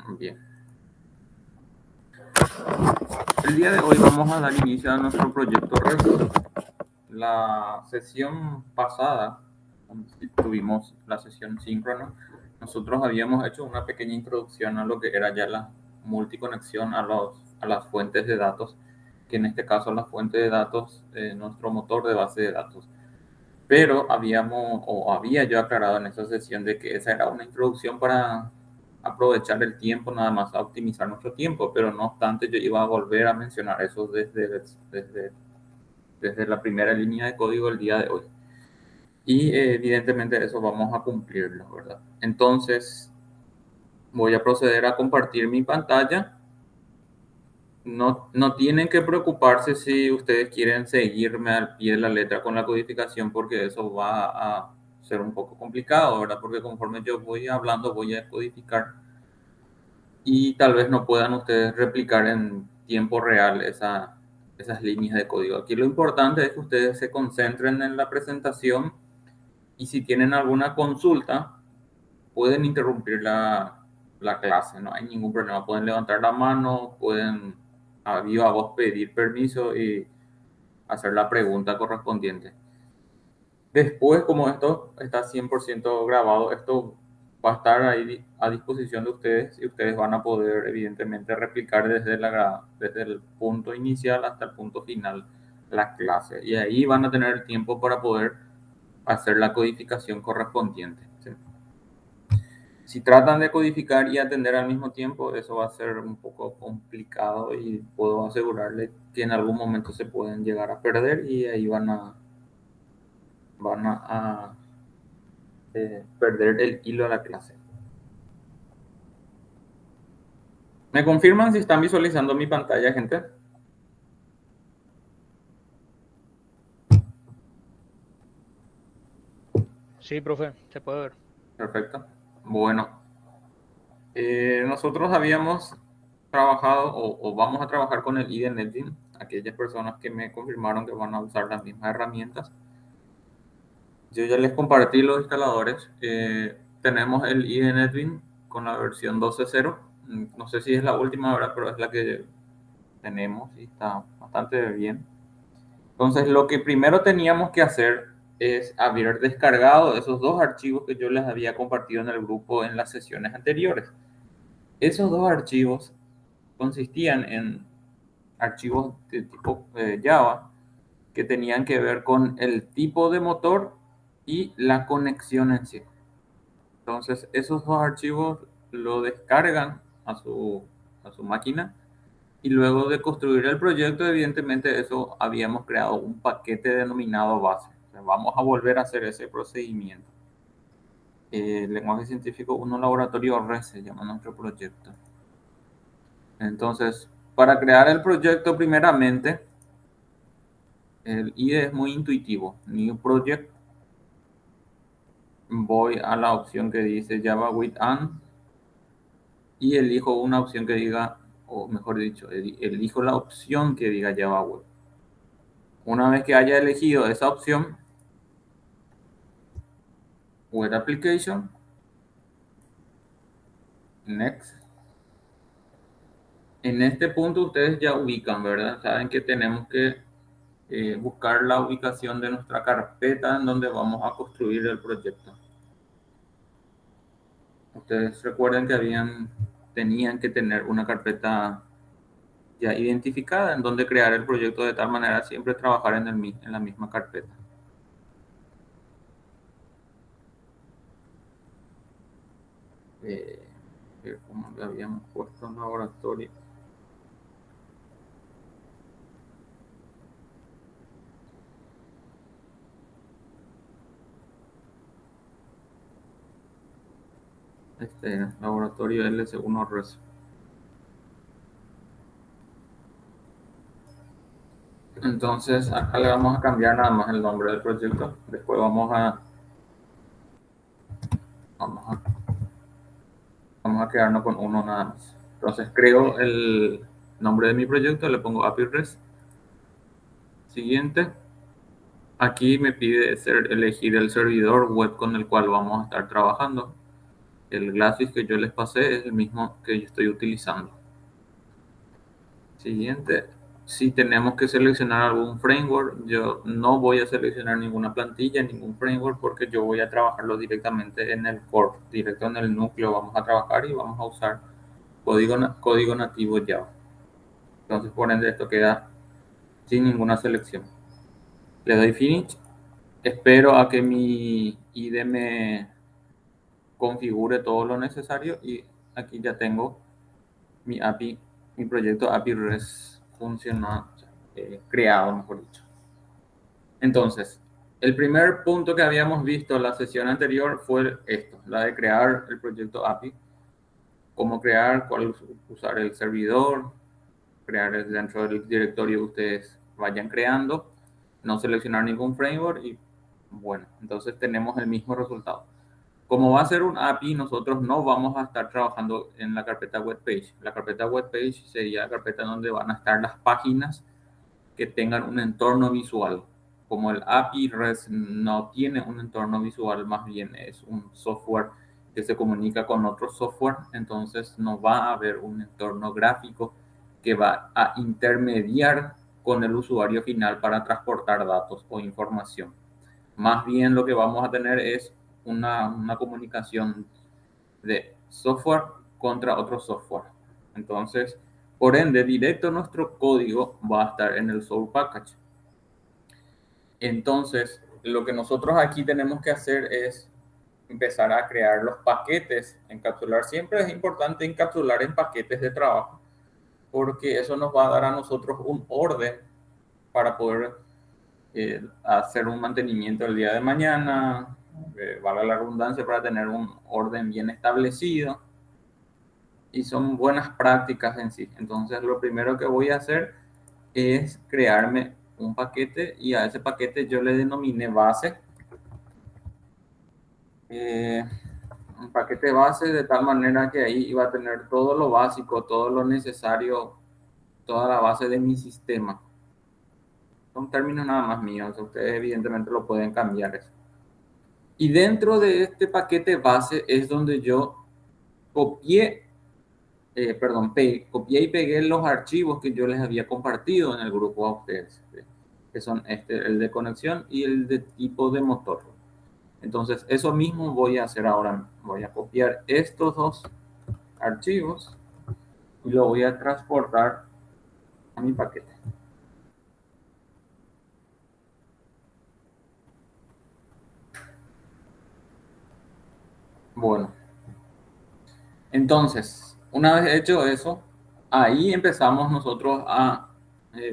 Bien. El día de hoy vamos a dar inicio a nuestro proyecto REST. La sesión pasada, tuvimos la sesión síncrona, nosotros habíamos hecho una pequeña introducción a lo que era ya la multiconexión a las fuentes de datos, que en este caso la fuente de datos, nuestro motor de base de datos. Pero había yo aclarado en esa sesión de que esa era una introducción para aprovechar el tiempo, nada más a optimizar nuestro tiempo, pero no obstante yo iba a volver a mencionar eso desde la primera línea de código el día de hoy. Y evidentemente eso vamos a cumplirlo, ¿verdad? Entonces voy a proceder a compartir mi pantalla. No tienen que preocuparse si ustedes quieren seguirme al pie de la letra con la codificación, porque eso va a ser un poco complicado, ¿verdad? Porque conforme yo voy hablando, voy a codificar y tal vez no puedan ustedes replicar en tiempo real esas líneas de código. Aquí lo importante es que ustedes se concentren en la presentación y si tienen alguna consulta, pueden interrumpir la clase, no hay ningún problema. Pueden levantar la mano, pueden a viva voz pedir permiso y hacer la pregunta correspondiente. Después, como esto está 100% grabado, esto va a estar ahí a disposición de ustedes y ustedes van a poder, evidentemente, replicar desde el punto inicial hasta el punto final la clase. Y ahí van a tener el tiempo para poder hacer la codificación correspondiente. ¿Sí? Si tratan de codificar y atender al mismo tiempo, eso va a ser un poco complicado y puedo asegurarles que en algún momento se pueden llegar a perder y ahí van a perder el hilo de la clase. ¿Me confirman si están visualizando mi pantalla, gente? Sí, profe, se puede ver. Perfecto. Bueno, nosotros habíamos trabajado o vamos a trabajar con el IDE Netbeans. Aquellas personas que me confirmaron que van a usar las mismas herramientas. Yo ya les compartí los instaladores. Tenemos el IDE Netbeans con la versión 12.0. No sé si es la última ahora, pero es la que tenemos y está bastante bien. Entonces, lo que primero teníamos que hacer es haber descargado esos dos archivos que yo les había compartido en el grupo en las sesiones anteriores. Esos dos archivos consistían en archivos de tipo Java que tenían que ver con el tipo de motor y la conexión en sí. Entonces, esos dos archivos lo descargan a su máquina y luego de construir el proyecto, evidentemente, eso habíamos creado un paquete denominado base. O sea, vamos a volver a hacer ese procedimiento. Lenguaje científico 1 laboratorio REST se llama nuestro proyecto. Entonces, para crear el proyecto, primeramente, el IDE es muy intuitivo. New Project. Voy a la opción que dice Java with and y elijo una opción que diga, o mejor dicho, elijo la opción que diga Java Web. Una vez que haya elegido esa opción, Web Application, Next. En este punto ustedes ya ubican, ¿verdad? Saben que tenemos que buscar la ubicación de nuestra carpeta en donde vamos a construir el proyecto. Ustedes recuerden que tenían que tener una carpeta ya identificada en donde crear el proyecto de tal manera siempre trabajar en la misma carpeta. Eh, como le habíamos puesto en laboratorio. Laboratorio LC1 RES. Entonces acá le vamos a cambiar nada más el nombre del proyecto. Después vamos a quedarnos con uno nada más. Entonces creo el nombre de mi proyecto, le pongo API REST. Siguiente. Aquí me pide elegir el servidor web con el cual vamos a estar trabajando. El Glassfish que yo les pasé es el mismo que yo estoy utilizando. Siguiente, si tenemos que seleccionar algún framework, yo no voy a seleccionar ninguna plantilla, ningún framework, porque yo voy a trabajarlo directamente en el core, directo en el núcleo. Vamos a trabajar y vamos a usar código nativo Java. Entonces, por ende, esto queda sin ninguna selección. Le doy finish. Espero a que mi IDE me configure todo lo necesario y aquí ya tengo mi API, mi proyecto API REST creado, mejor dicho. Entonces, el primer punto que habíamos visto en la sesión anterior fue esto, la de crear el proyecto API, cómo crear, cuál usar el servidor, crear dentro del directorio que ustedes vayan creando, no seleccionar ningún framework y bueno, entonces tenemos el mismo resultado. Como va a ser un API, nosotros no vamos a estar trabajando en la carpeta webpage. La carpeta webpage sería la carpeta donde van a estar las páginas que tengan un entorno visual. Como el API REST no tiene un entorno visual, más bien es un software que se comunica con otro software, entonces no va a haber un entorno gráfico que va a intermediar con el usuario final para transportar datos o información. Más bien lo que vamos a tener es una comunicación de software contra otro software. Entonces, por ende, directo nuestro código va a estar en el source package. Entonces, lo que nosotros aquí tenemos que hacer es empezar a crear los paquetes, encapsular. Siempre es importante encapsular en paquetes de trabajo, porque eso nos va a dar a nosotros un orden para poder hacer un mantenimiento el día de mañana, valga la redundancia, para tener un orden bien establecido. Y son buenas prácticas en sí. Entonces, lo primero que voy a hacer es crearme un paquete y a ese paquete yo le denominé base. Eh, un paquete base de tal manera que ahí iba a tener todo lo básico, todo lo necesario, toda la base de mi sistema. Son términos nada más míos, ustedes evidentemente lo pueden cambiar eso. Y dentro de este paquete base es donde yo copié, copié y pegué los archivos que yo les había compartido en el grupo a ustedes, que son el de conexión y el de tipo de motor. Entonces, eso mismo voy a hacer ahora. Voy a copiar estos dos archivos y lo voy a transportar a mi paquete. Bueno, entonces, una vez hecho eso, ahí empezamos nosotros a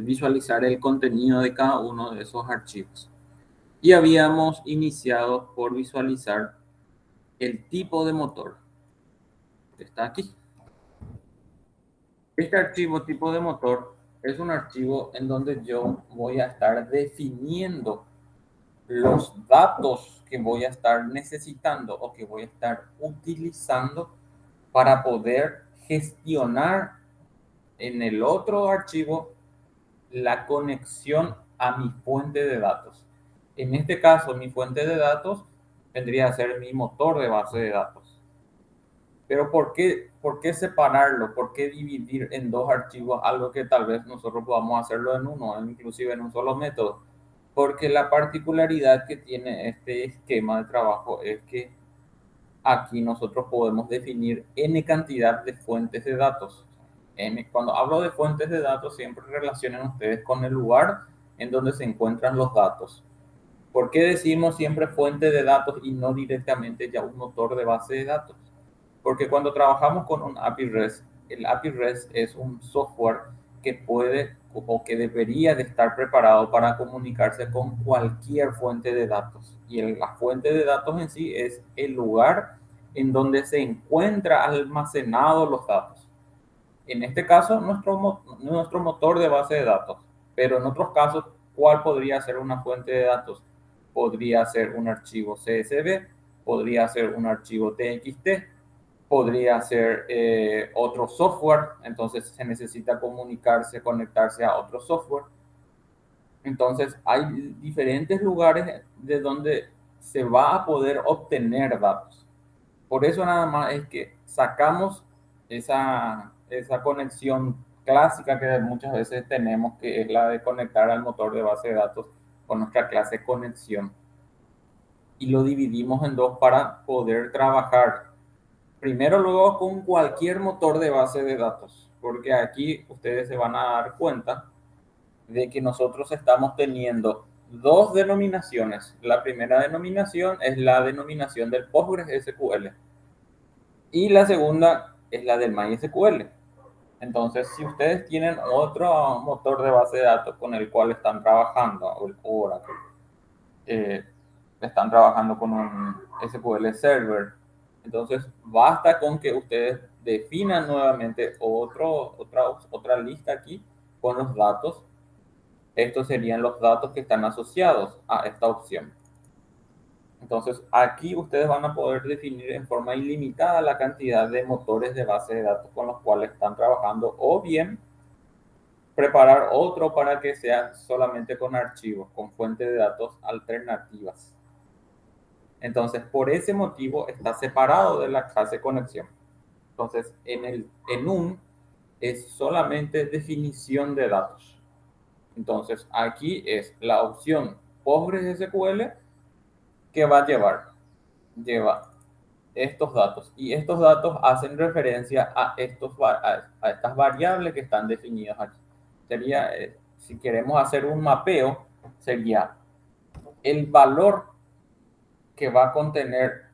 visualizar el contenido de cada uno de esos archivos. Y habíamos iniciado por visualizar el tipo de motor que está aquí. Este archivo tipo de motor es un archivo en donde yo voy a estar definiendo los datos que voy a estar necesitando o que voy a estar utilizando para poder gestionar en el otro archivo la conexión a mi fuente de datos. En este caso, mi fuente de datos vendría a ser mi motor de base de datos. Pero por qué separarlo? ¿Por qué dividir en dos archivos algo que tal vez nosotros podamos hacerlo en uno, inclusive en un solo método? Porque la particularidad que tiene este esquema de trabajo es que aquí nosotros podemos definir n cantidad de fuentes de datos. Cuando hablo de fuentes de datos, siempre relacionen ustedes con el lugar en donde se encuentran los datos. ¿Por qué decimos siempre fuente de datos y no directamente ya un motor de base de datos? Porque cuando trabajamos con un API REST, el API REST es un software que puede o que debería de estar preparado para comunicarse con cualquier fuente de datos. Y la fuente de datos en sí es el lugar en donde se encuentra almacenados los datos. En este caso, nuestro motor de base de datos. Pero en otros casos, ¿cuál podría ser una fuente de datos? Podría ser un archivo CSV, podría ser un archivo TXT, podría ser otro software, entonces se necesita comunicarse, conectarse a otro software. Entonces hay diferentes lugares de donde se va a poder obtener datos. Por eso nada más es que sacamos esa conexión clásica que muchas veces tenemos, que es la de conectar al motor de base de datos con nuestra clase conexión. Y lo dividimos en dos para poder trabajar primero luego con cualquier motor de base de datos, porque aquí ustedes se van a dar cuenta de que nosotros estamos teniendo dos denominaciones. La primera denominación es la denominación del PostgreSQL y la segunda es la del MySQL. Entonces, si ustedes tienen otro motor de base de datos con el cual están trabajando, o el Oracle, eh, están trabajando con un SQL Server, entonces basta con que ustedes definan nuevamente otra lista aquí con los datos. Estos serían los datos que están asociados a esta opción. Entonces, aquí ustedes van a poder definir en forma ilimitada la cantidad de motores de base de datos con los cuales están trabajando, o bien preparar otro para que sea solamente con archivos, con fuentes de datos alternativas. Entonces, por ese motivo está separado de la clase conexión. Entonces, en un es solamente definición de datos. Entonces, aquí es la opción PostgreSQL que va a lleva estos datos, y estos datos hacen referencia a estas variables que están definidas aquí. Sería, si queremos hacer un mapeo, sería el valor que va a contener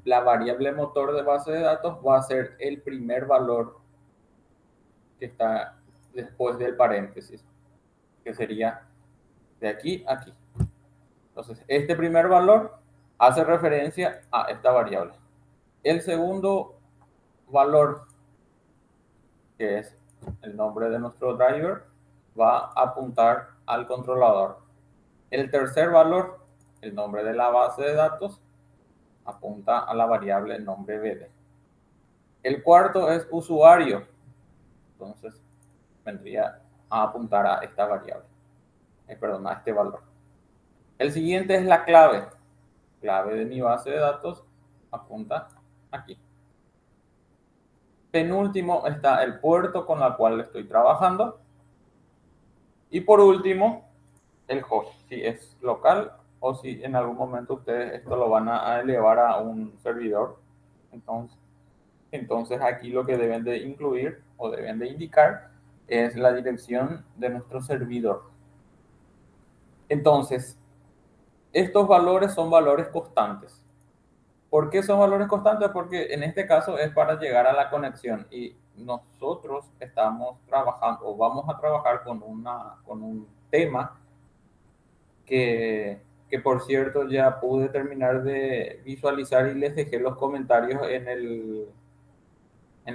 la variable motor de base de datos, va a ser el primer valor que está después del paréntesis, que sería de aquí a aquí. Entonces, este primer valor hace referencia a esta variable. El segundo valor, que es el nombre de nuestro driver, va a apuntar al controlador. El tercer valor, el nombre de la base de datos, apunta a la variable nombre BD. El cuarto es usuario, entonces vendría a apuntar a esta variable, perdón, a este valor. El siguiente es la clave. Clave de mi base de datos apunta aquí. Penúltimo está el puerto con el cual estoy trabajando. Y por último, el host, si es local o si en algún momento ustedes esto lo van a elevar a un servidor. Entonces aquí lo que deben de incluir o deben de indicar es la dirección de nuestro servidor. Entonces, estos valores son valores constantes. ¿Por qué son valores constantes? Porque en este caso es para llegar a la conexión, y nosotros estamos trabajando o vamos a trabajar con un tema que por cierto ya pude terminar de visualizar y les dejé los comentarios en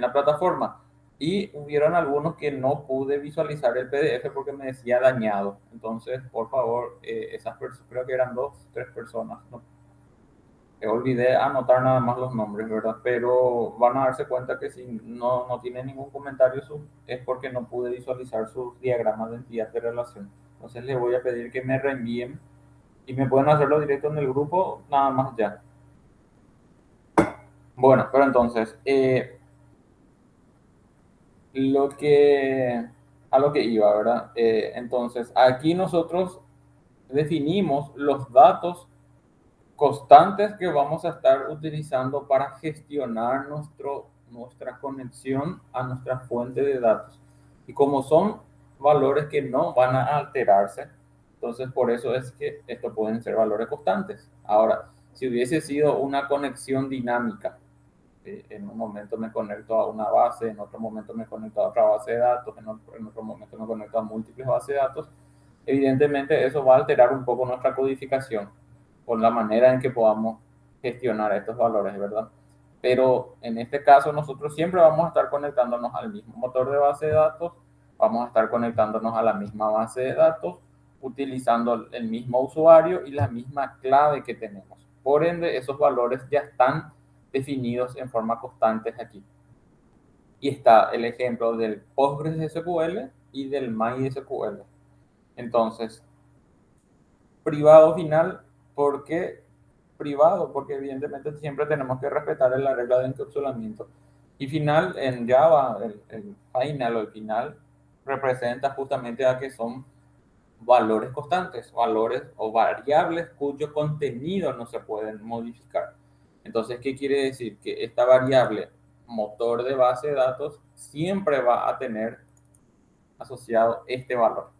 la plataforma. Y hubieron algunos que no pude visualizar el PDF porque me decía dañado. Entonces, por favor, esas personas, creo que eran 2, 3 personas, no, olvidé anotar nada más los nombres, ¿verdad? Pero van a darse cuenta que si no tiene ningún comentario es porque no pude visualizar sus diagramas de entidad de relación. Entonces les voy a pedir que me reenvíen y me pueden hacerlo directo en el grupo, nada más ya. Bueno, pero entonces, lo que, a lo que iba, ¿verdad? Entonces, aquí nosotros definimos los datos constantes que vamos a estar utilizando para gestionar nuestra conexión a nuestra fuente de datos. Y como son valores que no van a alterarse, entonces por eso es que estos pueden ser valores constantes. Ahora, si hubiese sido una conexión dinámica, en un momento me conecto a una base, en otro momento me conecto a otra base de datos, en otro momento me conecto a múltiples bases de datos, evidentemente eso va a alterar un poco nuestra codificación con la manera en que podamos gestionar estos valores, ¿verdad? Pero en este caso nosotros siempre vamos a estar conectándonos al mismo motor de base de datos, vamos a estar conectándonos a la misma base de datos, utilizando el mismo usuario y la misma clave que tenemos. Por ende, esos valores ya están definidos en forma constante aquí. Y está el ejemplo del PostgreSQL y del MySQL. Entonces, privado final, ¿por qué? privado, porque evidentemente siempre tenemos que respetar la regla de encapsulamiento. Y final, en Java, el final o el final representa justamente a que son valores constantes, valores o variables cuyo contenido no se pueden modificar. Entonces, ¿qué quiere decir? Que esta variable motor de base de datos siempre va a tener asociado este valor.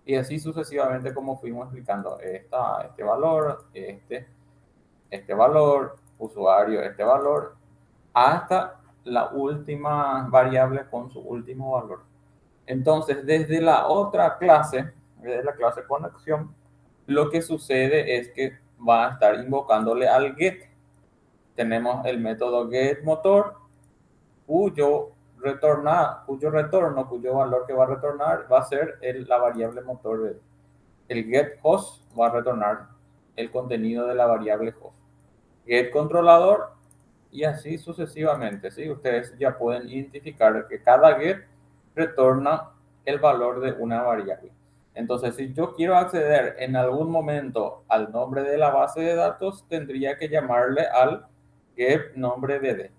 Y así sucesivamente como fuimos explicando, este valor, este valor, usuario, este valor, hasta la última variable con su último valor. Entonces, desde la otra clase, desde la clase conexión, lo que sucede es que va a estar invocándole al get. Tenemos el método getMotor, cuyo valor que va a retornar va a ser la variable motor. El getHost va a retornar el contenido de la variable host. GetControlador y así sucesivamente. ¿Sí? Ustedes ya pueden identificar que cada get retorna el valor de una variable. Entonces, si yo quiero acceder en algún momento al nombre de la base de datos, tendría que llamarle al get nombre dd.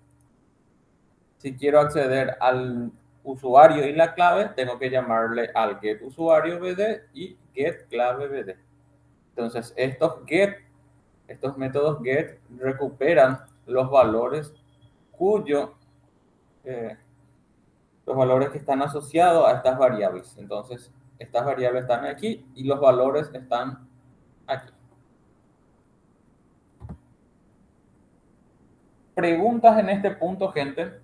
Si quiero acceder al usuario y la clave, tengo que llamarle al get usuario bd y get clave bd. Entonces, estos métodos get recuperan los valores eh, los valores que están asociados a estas variables. Entonces, estas variables están aquí y los valores están aquí. ¿Preguntas en este punto, gente?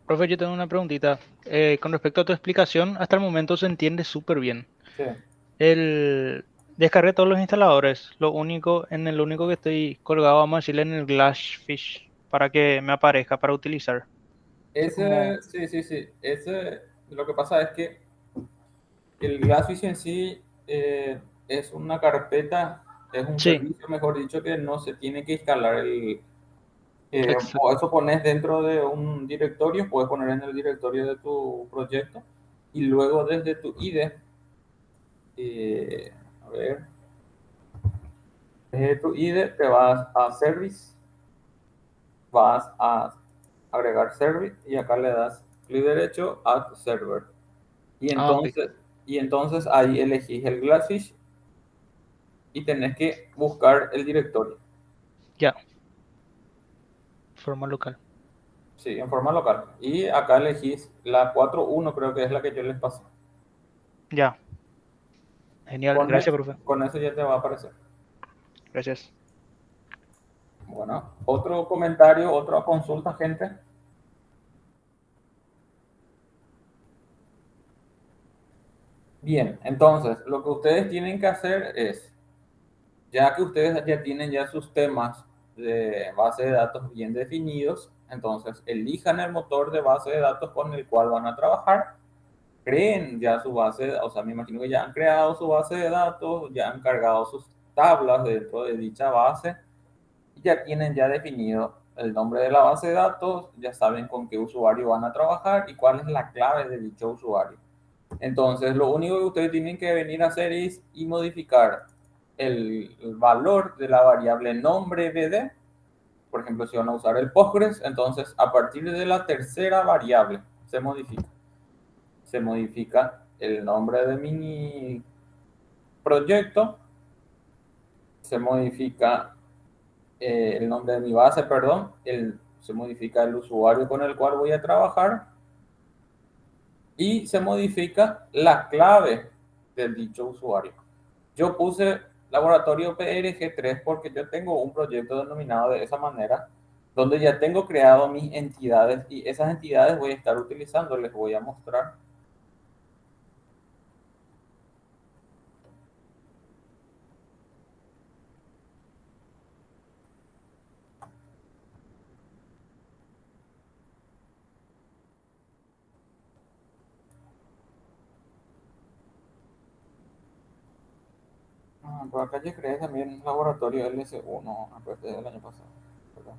Profe, yo tengo una preguntita. Con respecto a tu explicación, hasta el momento se entiende súper bien. Sí. El... Descargué todos los instaladores. En el único que estoy colgado, vamos a decirle en el Glassfish, para que me aparezca para utilizar. Sé cómo... Sí. Lo que pasa es que el Glassfish en sí es una carpeta, es un Sí, servicio, mejor dicho, que no se tiene que instalar o exacto. eso pones dentro de un directorio, puedes poner en el directorio de tu proyecto y luego desde tu IDE, eh, a ver, desde tu IDE te vas a Service, vas a agregar Service y acá le das clic derecho Add Server. Y Ah, ok. entonces, y entonces ahí elegís el Glassfish y tenés que buscar el directorio. Ya, forma local. Sí, en forma local. Y acá elegís la 4.1, creo que es la que yo les pasé. Ya, genial. Con Gracias, eso, profe. con eso ya te va a aparecer. Gracias. Bueno, otro comentario, otra consulta, gente. Bien, entonces lo que ustedes tienen que hacer es, ya que ustedes ya tienen ya sus temas de base de datos bien definidos, entonces elijan el motor de base de datos con el cual van a trabajar, creen ya su base, o sea, me imagino que ya han creado su base de datos, ya han cargado sus tablas dentro de dicha base, y ya tienen ya definido el nombre de la base de datos, ya saben con qué usuario van a trabajar y cuál es la clave de dicho usuario. Entonces, lo único que ustedes tienen que venir a hacer es y modificar el valor de la variable nombre BD. Por ejemplo, si van a usar el Postgres, entonces a partir de la tercera variable se modifica. Se modifica el nombre de mi proyecto, se modifica el nombre de mi base, perdón, se modifica el usuario con el cual voy a trabajar y se modifica la clave del dicho usuario. Yo puse laboratorio PRG3 porque yo tengo un proyecto denominado de esa manera, donde ya tengo creado mis entidades y esas entidades voy a estar utilizando, les voy a mostrar. Por acá yo creé también laboratorio LS1 a partir del año pasado. ¿Verdad?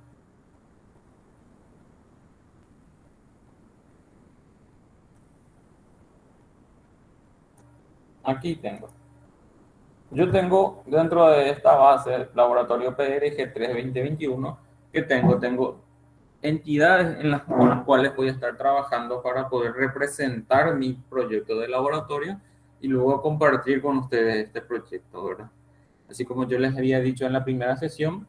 Aquí tengo. Yo tengo dentro de esta base laboratorio PRG 3 2021 que tengo entidades con las cuales voy a estar trabajando para poder representar mi proyecto de laboratorio y luego compartir con ustedes este proyecto, ¿verdad? Así como yo les había dicho en la primera sesión,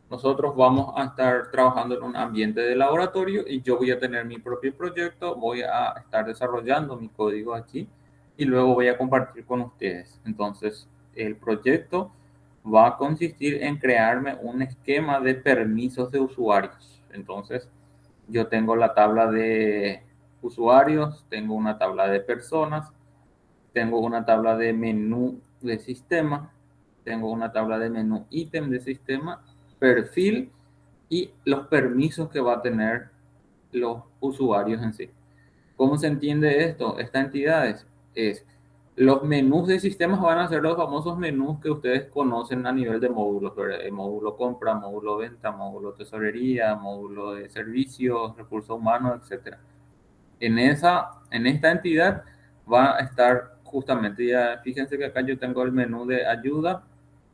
nosotros vamos a estar trabajando en un ambiente de laboratorio y yo voy a tener mi propio proyecto, voy a estar desarrollando mi código aquí y luego voy a compartir con ustedes. Entonces, el proyecto va a consistir en crearme un esquema de permisos de usuarios. Entonces, yo tengo la tabla de usuarios, tengo una tabla de personas, tengo una tabla de menú de sistema, tengo una tabla de menú ítem de sistema, perfil y los permisos que va a tener los usuarios en sí. ¿Cómo se entiende esto? Estas entidades es los menús de sistemas van a ser los famosos menús que ustedes conocen a nivel de módulos, ¿verdad? El módulo compra, módulo venta, módulo tesorería, módulo de servicios, recursos humanos, etcétera. En esta entidad va a estar justamente, ya fíjense que acá yo tengo el menú de ayuda,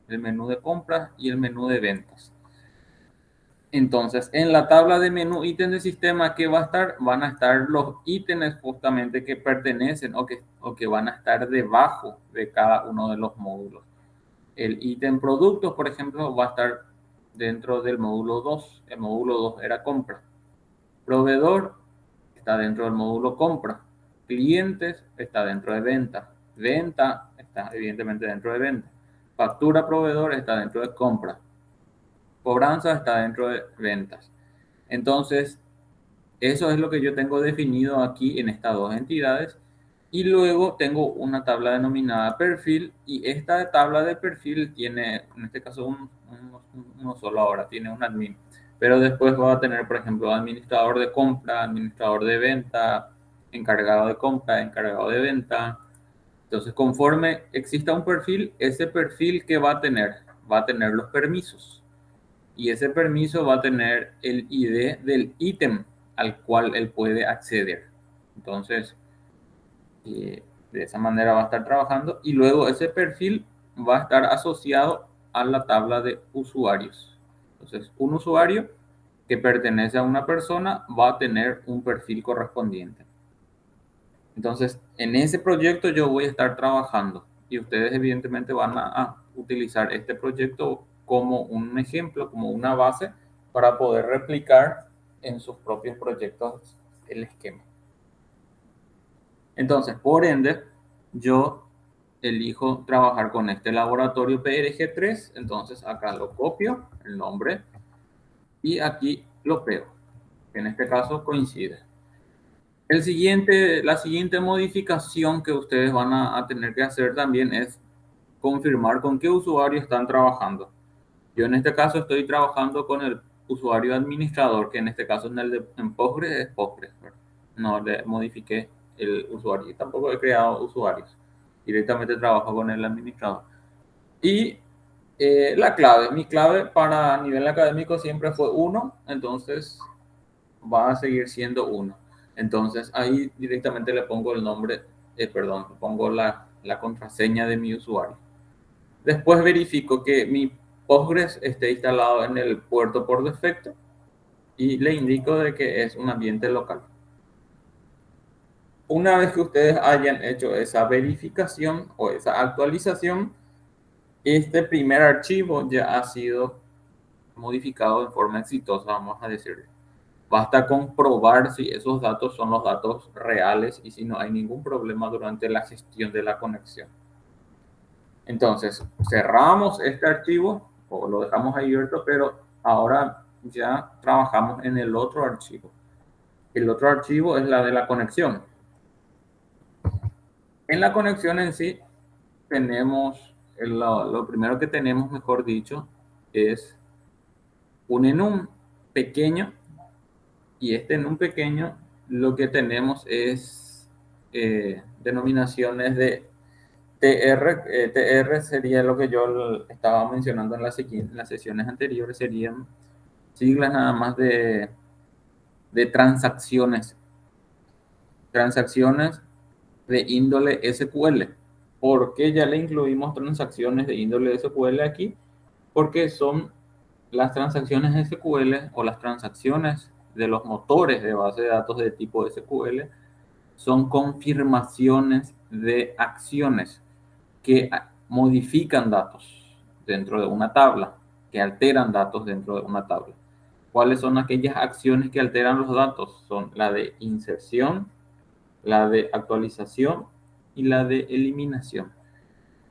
el menú de compras y el menú de ventas. Entonces, en la tabla de menú ítem de sistema que va a estar, van a estar los ítems justamente que pertenecen o que van a estar debajo de cada uno de los módulos. El ítem productos, por ejemplo, va a estar dentro del módulo 2. El módulo 2 era compra. Proveedor está dentro del módulo compra. Clientes está dentro de venta. Venta está evidentemente dentro de venta. Factura proveedor está dentro de compra. Cobranza está dentro de ventas. Entonces, eso es lo que yo tengo definido aquí en estas dos entidades. Y luego tengo una tabla denominada perfil y esta tabla de perfil tiene, en este caso, uno solo ahora, tiene un admin. Pero después va a tener, por ejemplo, administrador de compra, administrador de venta, encargado de compra, encargado de venta. Entonces, conforme exista un perfil, ese perfil que va a tener los permisos. Y ese permiso va a tener el ID del ítem al cual él puede acceder. Entonces, de esa manera va a estar trabajando y luego ese perfil va a estar asociado a la tabla de usuarios. Entonces, un usuario que pertenece a una persona va a tener un perfil correspondiente. Entonces, en ese proyecto yo voy a estar trabajando y ustedes evidentemente van a utilizar este proyecto como un ejemplo, como una base para poder replicar en sus propios proyectos el esquema. Entonces, por ende, yo elijo trabajar con este laboratorio PRG3, entonces acá lo copio, el nombre, y aquí lo pego. En este caso coincide. La siguiente modificación que ustedes van a tener que hacer también es confirmar con qué usuario están trabajando. Yo en este caso estoy trabajando con el usuario administrador, que en este caso en Postgres es Postgres, ¿verdad? No le modifiqué el usuario, tampoco he creado usuarios. Directamente trabajo con el administrador. Y mi clave para nivel académico siempre fue 1, entonces va a seguir siendo 1. Entonces ahí directamente le pongo el nombre, pongo la contraseña de mi usuario. Después verifico que mi Postgres esté instalado en el puerto por defecto y le indico de que es un ambiente local. Una vez que ustedes hayan hecho esa verificación o esa actualización, este primer archivo ya ha sido modificado de forma exitosa, vamos a decirlo. Basta comprobar si esos datos son los datos reales y si no hay ningún problema durante la gestión de la conexión. Entonces, cerramos este archivo o lo dejamos abierto, pero ahora ya trabajamos en el otro archivo. El otro archivo es la de la conexión. En la conexión en sí tenemos, lo primero que tenemos, mejor dicho, es un enum pequeño y este enum pequeño lo que tenemos es denominaciones de TR. TR sería lo que yo estaba mencionando en las sesiones anteriores, serían siglas nada más de transacciones de índole SQL. ¿Por qué ya le incluimos transacciones de índole SQL aquí? Porque son las transacciones SQL o las transacciones de los motores de base de datos de tipo SQL son confirmaciones de acciones que modifican datos dentro de una tabla, que alteran datos dentro de una tabla. ¿Cuáles son aquellas acciones que alteran los datos? Son la de inserción, la de actualización y la de eliminación.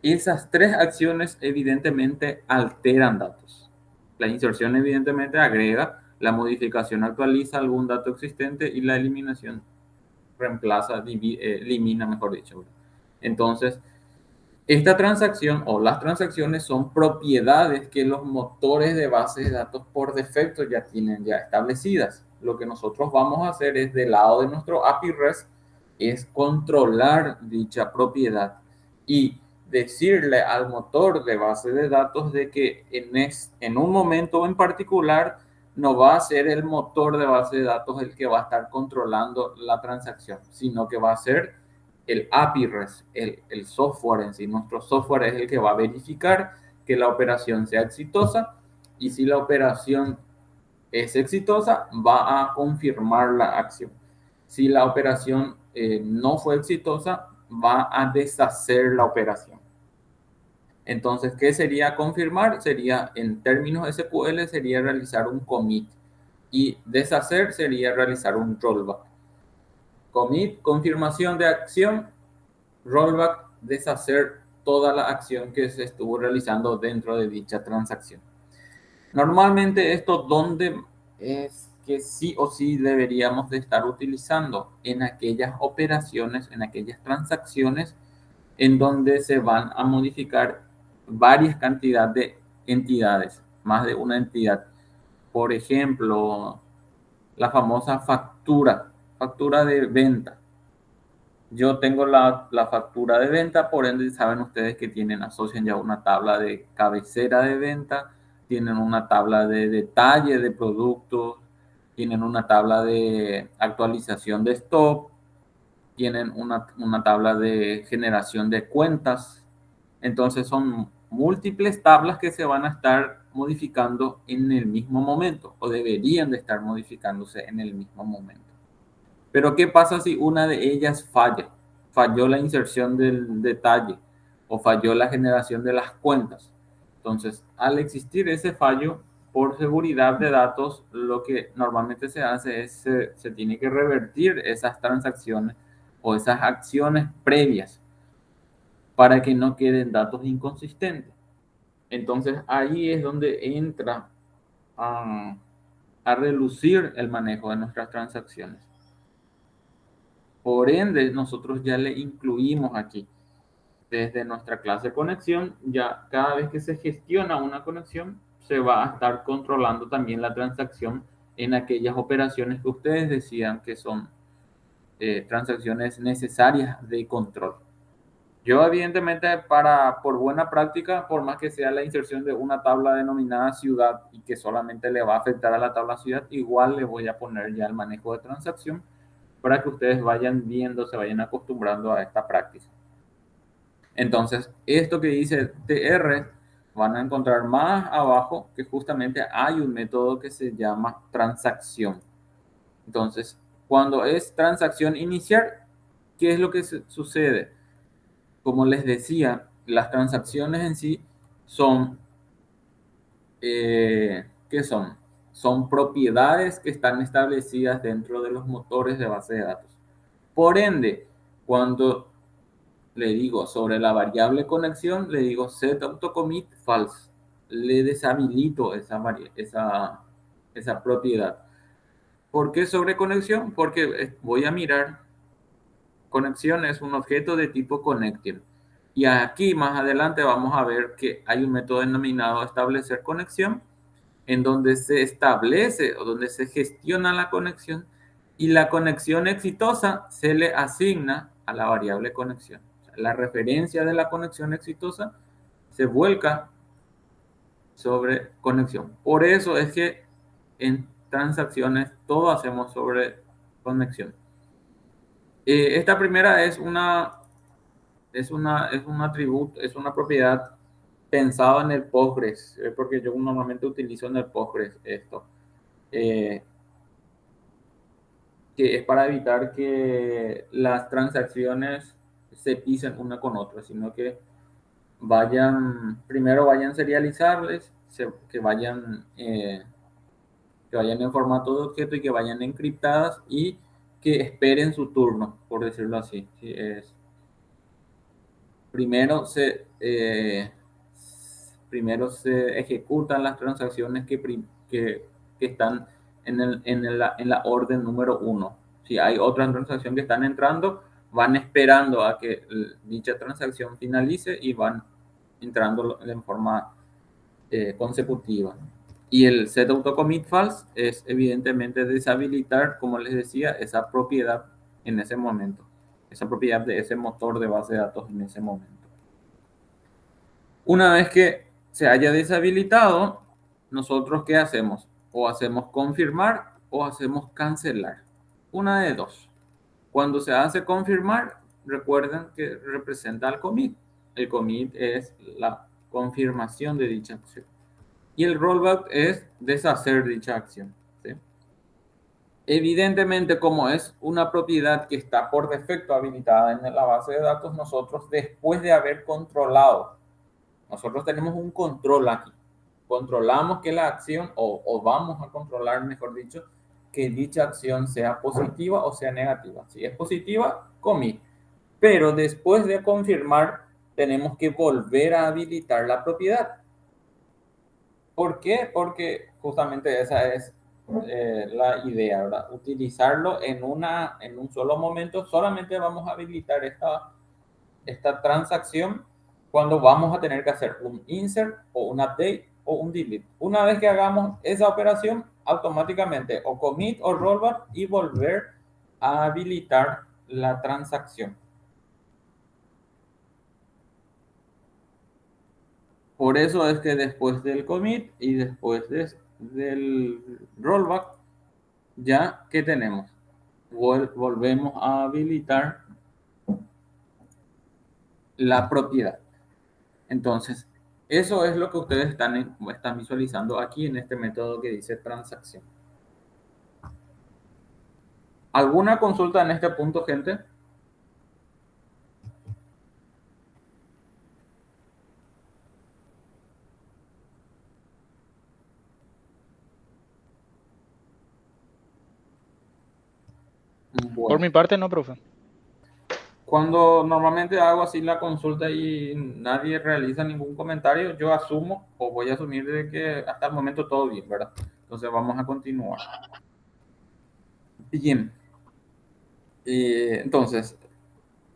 Esas tres acciones evidentemente alteran datos. La inserción evidentemente agrega, la modificación actualiza algún dato existente y la eliminación reemplaza, elimina, mejor dicho. Entonces, esta transacción o las transacciones son propiedades que los motores de bases de datos por defecto ya tienen ya establecidas. Lo que nosotros vamos a hacer es del lado de nuestro API REST es controlar dicha propiedad y decirle al motor de base de datos de que en un momento en particular no va a ser el motor de base de datos el que va a estar controlando la transacción, sino que va a ser el API REST, el software en sí. Nuestro software es el que va a verificar que la operación sea exitosa y si la operación es exitosa, va a confirmar la acción. Si la operación no fue exitosa, va a deshacer la operación. Entonces, ¿qué sería confirmar? Sería, en términos SQL, sería realizar un commit y deshacer sería realizar un rollback. Commit, confirmación de acción, rollback, deshacer toda la acción que se estuvo realizando dentro de dicha transacción. Normalmente esto, ¿dónde es que sí o sí deberíamos de estar utilizando? En aquellas operaciones, en aquellas transacciones en donde se van a modificar varias cantidades de entidades, más de una entidad. Por ejemplo, la famosa factura de venta. Yo tengo la factura de venta, por ende saben ustedes que tienen, asocian ya una tabla de cabecera de venta, tienen una tabla de detalle de productos, tienen una tabla de actualización de stock, tienen una tabla de generación de cuentas. Entonces son múltiples tablas que se van a estar modificando en el mismo momento o deberían de estar modificándose en el mismo momento. Pero ¿qué pasa si una de ellas falla? Falló la inserción del detalle o falló la generación de las cuentas. Entonces, al existir ese fallo, por seguridad de datos, lo que normalmente se hace es se tiene que revertir esas transacciones o esas acciones previas para que no queden datos inconsistentes. Entonces, ahí es donde entra a relucir el manejo de nuestras transacciones. Por ende, nosotros ya le incluimos aquí, desde nuestra clase conexión, ya cada vez que se gestiona una conexión, se va a estar controlando también la transacción en aquellas operaciones que ustedes decían que son transacciones necesarias de control. Yo, evidentemente, por buena práctica, por más que sea la inserción de una tabla denominada ciudad y que solamente le va a afectar a la tabla ciudad, igual le voy a poner ya el manejo de transacción para que ustedes vayan viendo, se vayan acostumbrando a esta práctica. Entonces, esto que dice TR, van a encontrar más abajo que justamente hay un método que se llama transacción. Entonces, cuando es transacción iniciar, ¿qué es lo que sucede? Como les decía, las transacciones en sí son, ¿qué son? Son propiedades que están establecidas dentro de los motores de base de datos. Por ende, cuando le digo sobre la variable conexión, le digo set autocommit false. Le deshabilito esa propiedad. ¿Por qué sobre conexión? Porque voy a mirar, conexión es un objeto de tipo connected. Y aquí más adelante vamos a ver que hay un método denominado establecer conexión, en donde se establece o donde se gestiona la conexión y la conexión exitosa se le asigna a la variable conexión. O sea, la referencia de la conexión exitosa se vuelca sobre conexión. Por eso es que en transacciones todo hacemos sobre conexión. Esta primera es una es un atributo, es una propiedad pensada en el Postgres, porque yo normalmente utilizo en el Postgres esto, eh, que es para evitar que las transacciones se pisen una con otra, sino que primero vayan serializables, que vayan en formato de objeto y que vayan encriptadas y que esperen su turno, por decirlo así. ¿Sí? Primero primero se ejecutan las transacciones que están en la orden número uno. Si hay otras transacciones que están entrando, van esperando a que dicha transacción finalice y van entrando en forma consecutiva. Y el set autocommit false es evidentemente deshabilitar, como les decía, esa propiedad en ese momento, esa propiedad de ese motor de base de datos en ese momento. Una vez que se haya deshabilitado, nosotros ¿qué hacemos? O hacemos confirmar o hacemos cancelar. Una de dos. Cuando se hace confirmar, recuerden que representa el commit. El commit es la confirmación de dicha acción. Y el rollback es deshacer dicha acción. ¿Sí? Evidentemente, como es una propiedad que está por defecto habilitada en la base de datos, nosotros después de haber controlado, nosotros tenemos un control aquí. Controlamos que la acción, o vamos a controlar, mejor dicho, que dicha acción sea positiva o sea negativa. Si es positiva, commit. Pero después de confirmar, tenemos que volver a habilitar la propiedad. ¿Por qué? Porque justamente esa es la idea, ¿verdad? Utilizarlo en un solo momento. Solamente vamos a habilitar esta transacción cuando vamos a tener que hacer un insert o un update o un delete. Una vez que hagamos esa operación, automáticamente o commit o rollback y volver a habilitar la transacción. Por eso es que después del commit y después del rollback, ya que tenemos, volvemos a habilitar la propiedad. Entonces, eso es lo que ustedes están visualizando aquí en este método que dice transacción. ¿Alguna consulta en este punto, gente? Por Bueno, mi parte no, profe. cuando normalmente hago así la consulta y nadie realiza ningún comentario, yo asumo o voy a asumir de que hasta el momento todo bien, ¿verdad? Entonces vamos a continuar. Bien. Entonces,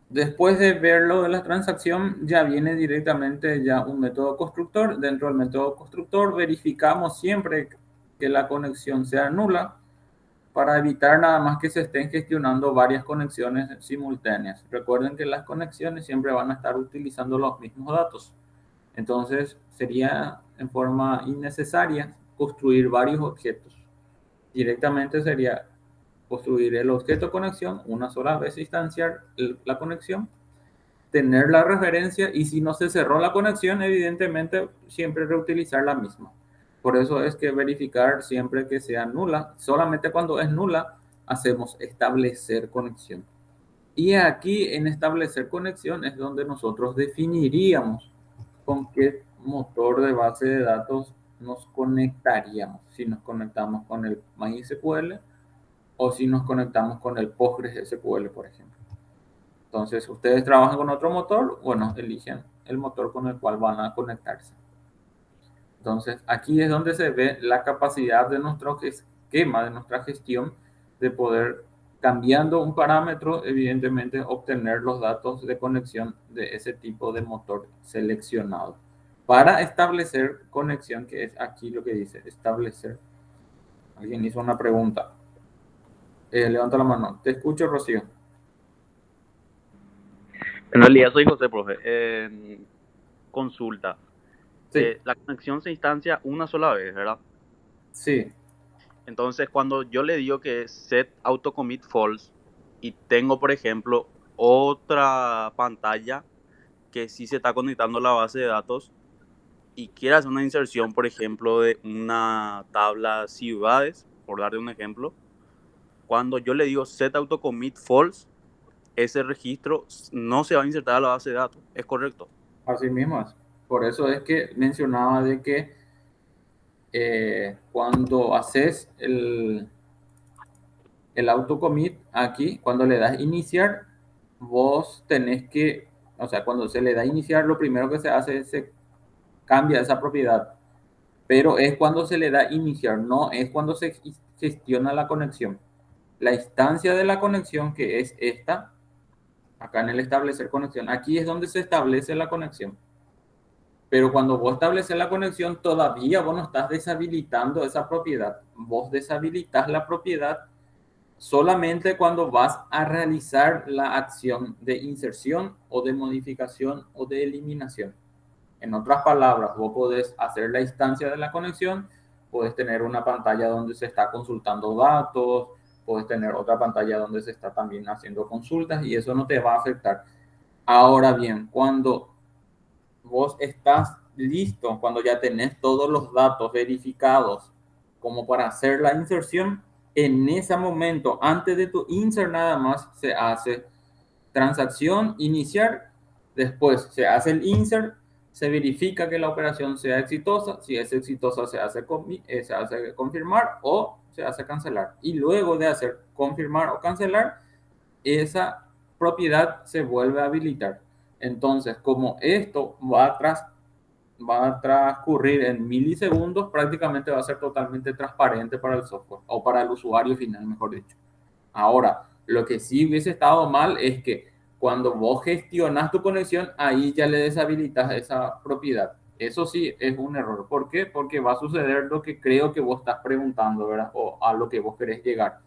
después de ver lo de la transacción, ya viene directamente ya un método constructor. Dentro del método constructor verificamos siempre que la conexión sea nula para evitar nada más que se estén gestionando varias conexiones simultáneas. Recuerden que las conexiones siempre van a estar utilizando los mismos datos. Entonces, sería en forma innecesaria construir varios objetos. Directamente sería construir el objeto conexión una sola vez, instanciar la conexión, tener la referencia y si no se cerró la conexión, evidentemente siempre reutilizar la misma. Por eso es que verificar siempre que sea nula, solamente cuando es nula, hacemos establecer conexión. Y aquí en establecer conexión es donde nosotros definiríamos con qué motor de base de datos nos conectaríamos. Si nos conectamos con el MySQL o si nos conectamos con el PostgreSQL, por ejemplo. Entonces, ustedes trabajan con otro motor, bueno, eligen el motor con el cual van a conectarse. Entonces, aquí es donde se ve la capacidad de nuestro esquema, de nuestra gestión, de poder, cambiando un parámetro, evidentemente, obtener los datos de conexión de ese tipo de motor seleccionado. Para establecer conexión, que es aquí lo que dice, establecer. Alguien hizo una pregunta. Levanta la mano. Te escucho, Rocío. En realidad soy José, profe. Consulta. Sí, La conexión se instancia una sola vez, ¿verdad? sí. Entonces, cuando yo le digo que set autocommit false y tengo, por ejemplo, otra pantalla que si se está conectando a la base de datos y quiere hacer una inserción, por ejemplo, de una tabla ciudades, por darte un ejemplo, cuando yo le digo set autocommit false, ese registro no se va a insertar a la base de datos. ¿Es correcto? Así mismo es. Por eso es que mencionaba de que cuando haces el autocommit aquí, cuando le das iniciar, vos tenés que, o sea, cuando se le da iniciar, lo primero que se hace es se cambia esa propiedad, pero es cuando se le da iniciar, no es cuando se gestiona la conexión. La instancia de la conexión, que es esta, acá en el establecer conexión, aquí es donde se establece la conexión. Pero cuando vos estableces la conexión, todavía vos no estás deshabilitando esa propiedad. Vos deshabilitas la propiedad solamente cuando vas a realizar la acción de inserción o de modificación o de eliminación. En otras palabras, vos podés hacer la instancia de la conexión, podés tener una pantalla donde se está consultando datos, podés tener otra pantalla donde se está también haciendo consultas y eso no te va a afectar. Ahora bien, cuando vos estás listo, cuando ya tenés todos los datos verificados como para hacer la inserción, en ese momento, antes de tu insert nada más, se hace transacción, iniciar, después se hace el insert, se verifica que la operación sea exitosa, si es exitosa se hace confirmar o se hace cancelar. Y luego de hacer confirmar o cancelar, esa propiedad se vuelve a habilitar. Entonces, como esto va a transcurrir en milisegundos, prácticamente va a ser totalmente transparente para el software o para el usuario final, mejor dicho. Ahora, lo que sí hubiese estado mal es que cuando vos gestionas tu conexión, ahí ya le deshabilitas esa propiedad. Eso sí es un error. ¿Por qué? Porque va a suceder lo que creo que vos estás preguntando, ¿verdad? O a lo que vos querés llegar.